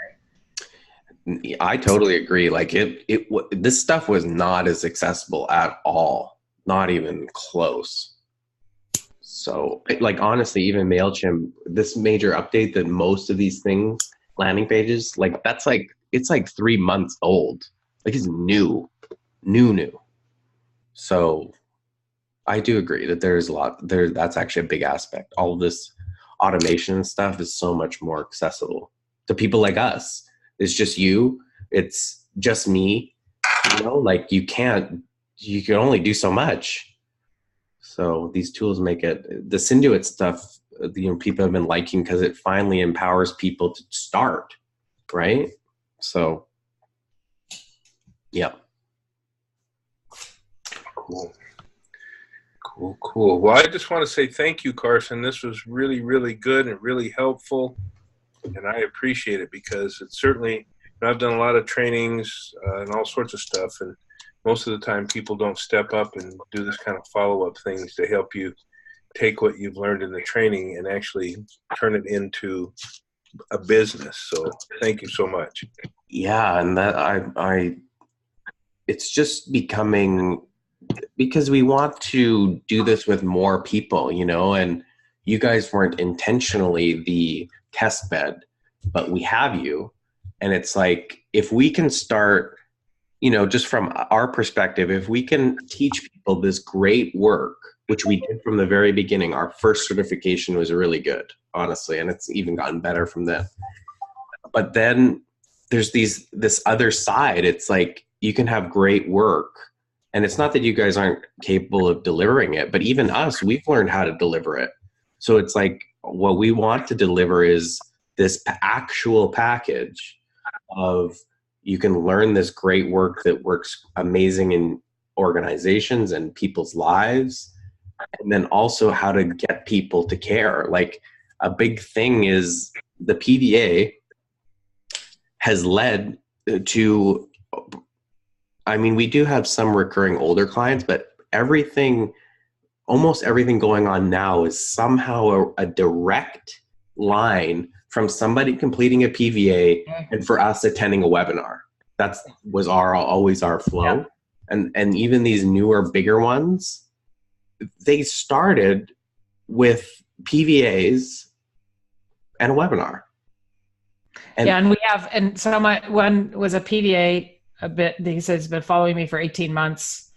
right? I totally agree. Like this stuff was not as accessible at all, not even close. So like, honestly, even MailChimp, this major update that most of these things, landing pages, like it's like 3 months old. Like it's new. So I do agree that there's a lot there. That's actually a big aspect. All of this automation stuff is so much more accessible to people like us. It's just you. It's just me. Like you can only do so much. So these tools make it, the Synduit stuff, people have been liking because it finally empowers people to start, right? So, yeah. Cool. Well, I just want to say thank you, Carson. This was really, really good and really helpful. And I appreciate it because it's certainly, I've done a lot of trainings and all sorts of stuff. And most of the time people don't step up and do this kind of follow-up things to help you take what you've learned in the training and actually turn it into a business. So thank you so much. Yeah. And that it's just becoming, because we want to do this with more people, and you guys weren't intentionally the test bed, but we have you. And it's like, if we can start, just from our perspective, if we can teach people this great work, which we did from the very beginning, our first certification was really good, honestly, and it's even gotten better from then. But then there's this other side. It's like, you can have great work, and it's not that you guys aren't capable of delivering it, but even us, we've learned how to deliver it. So it's like, what we want to deliver is this actual package of, you can learn this great work that works amazing in organizations and people's lives, and then also how to get people to care. Like, a big thing is the PVA has led to, we do have some recurring older clients, but almost everything going on now is somehow a direct line from somebody completing a PVA and for us attending a webinar. That was always our flow. Yeah. And even these newer, bigger ones, they started with PVAs and a webinar. And we have, and so one was a PVA a bit, he says he's been following me for 18 months.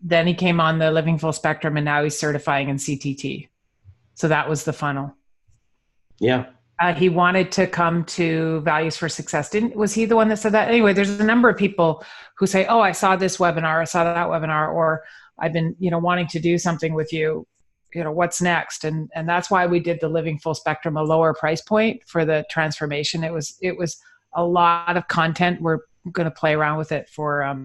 Then he came on the Living Full Spectrum, and now he's certifying in CTT. So that was the funnel. Yeah. He wanted to come to Values for Success. Was he the one that said that? Anyway, there's a number of people who say, oh, I saw this webinar, I saw that webinar, or I've been, wanting to do something with you. What's next? And that's why we did the Living Full Spectrum, a lower price point for the transformation. It was a lot of content. We're going to play around with it for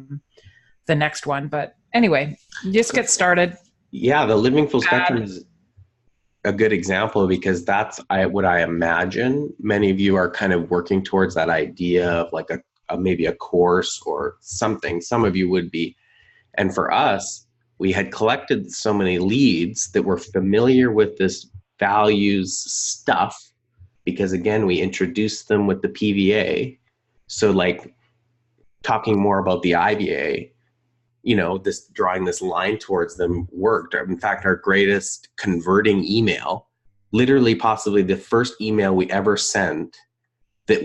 the next one. But anyway, just get started. Yeah, the Living Full Spectrum is a good example, because that's what I imagine many of you are kind of working towards, that idea of like maybe a course or something. Some of you would be. And for us, we had collected so many leads that were familiar with this values stuff, because again, we introduced them with the PVA. So like talking more about the IVA, this drawing this line towards them worked. In fact, our greatest converting email, literally possibly the first email we ever sent that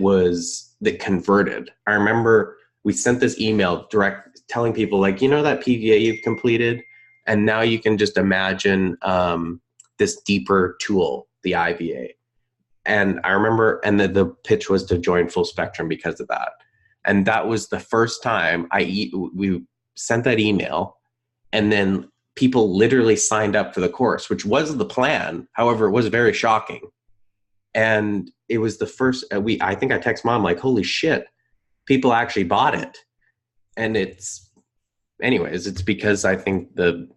converted. I remember we sent this email direct telling people like, that PVA you've completed, and now you can just imagine this deeper tool, the IVA. And I remember, and the pitch was to join Full Spectrum because of that. And that was the first time we sent that email, and then people literally signed up for the course, which was the plan. However, it was very shocking. And it was the first, I think I text Mom like, holy shit, people actually bought it. And it's because I think the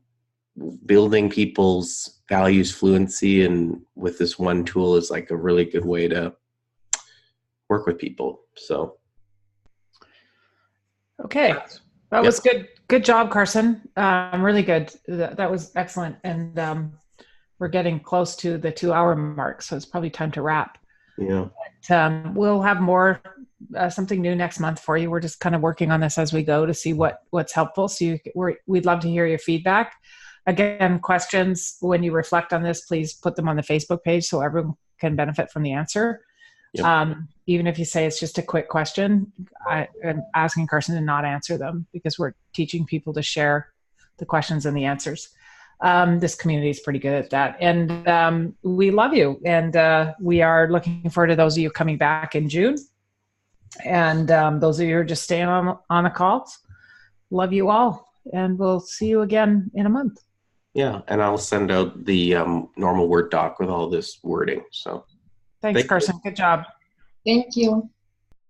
building people's values fluency and with this one tool is like a really good way to work with people. So. Okay. That was good. Good job, Carson. Really good. That was excellent. And we're getting close to the 2-hour mark, so it's probably time to wrap. Yeah. But, we'll have more, something new next month for you. We're just kind of working on this as we go to see what's helpful. So we'd love to hear your feedback. Again, questions, when you reflect on this, please put them on the Facebook page so everyone can benefit from the answer. Yep. Even if you say it's just a quick question, I'm asking Carson to not answer them, because we're teaching people to share the questions and the answers. This community is pretty good at that. And we love you. And we are looking forward to those of you coming back in June. And those of you who are just staying on the calls, love you all. And we'll see you again in a month. Yeah. And I'll send out the normal Word doc with all this wording. So thanks, Carson. Good job. Thank you.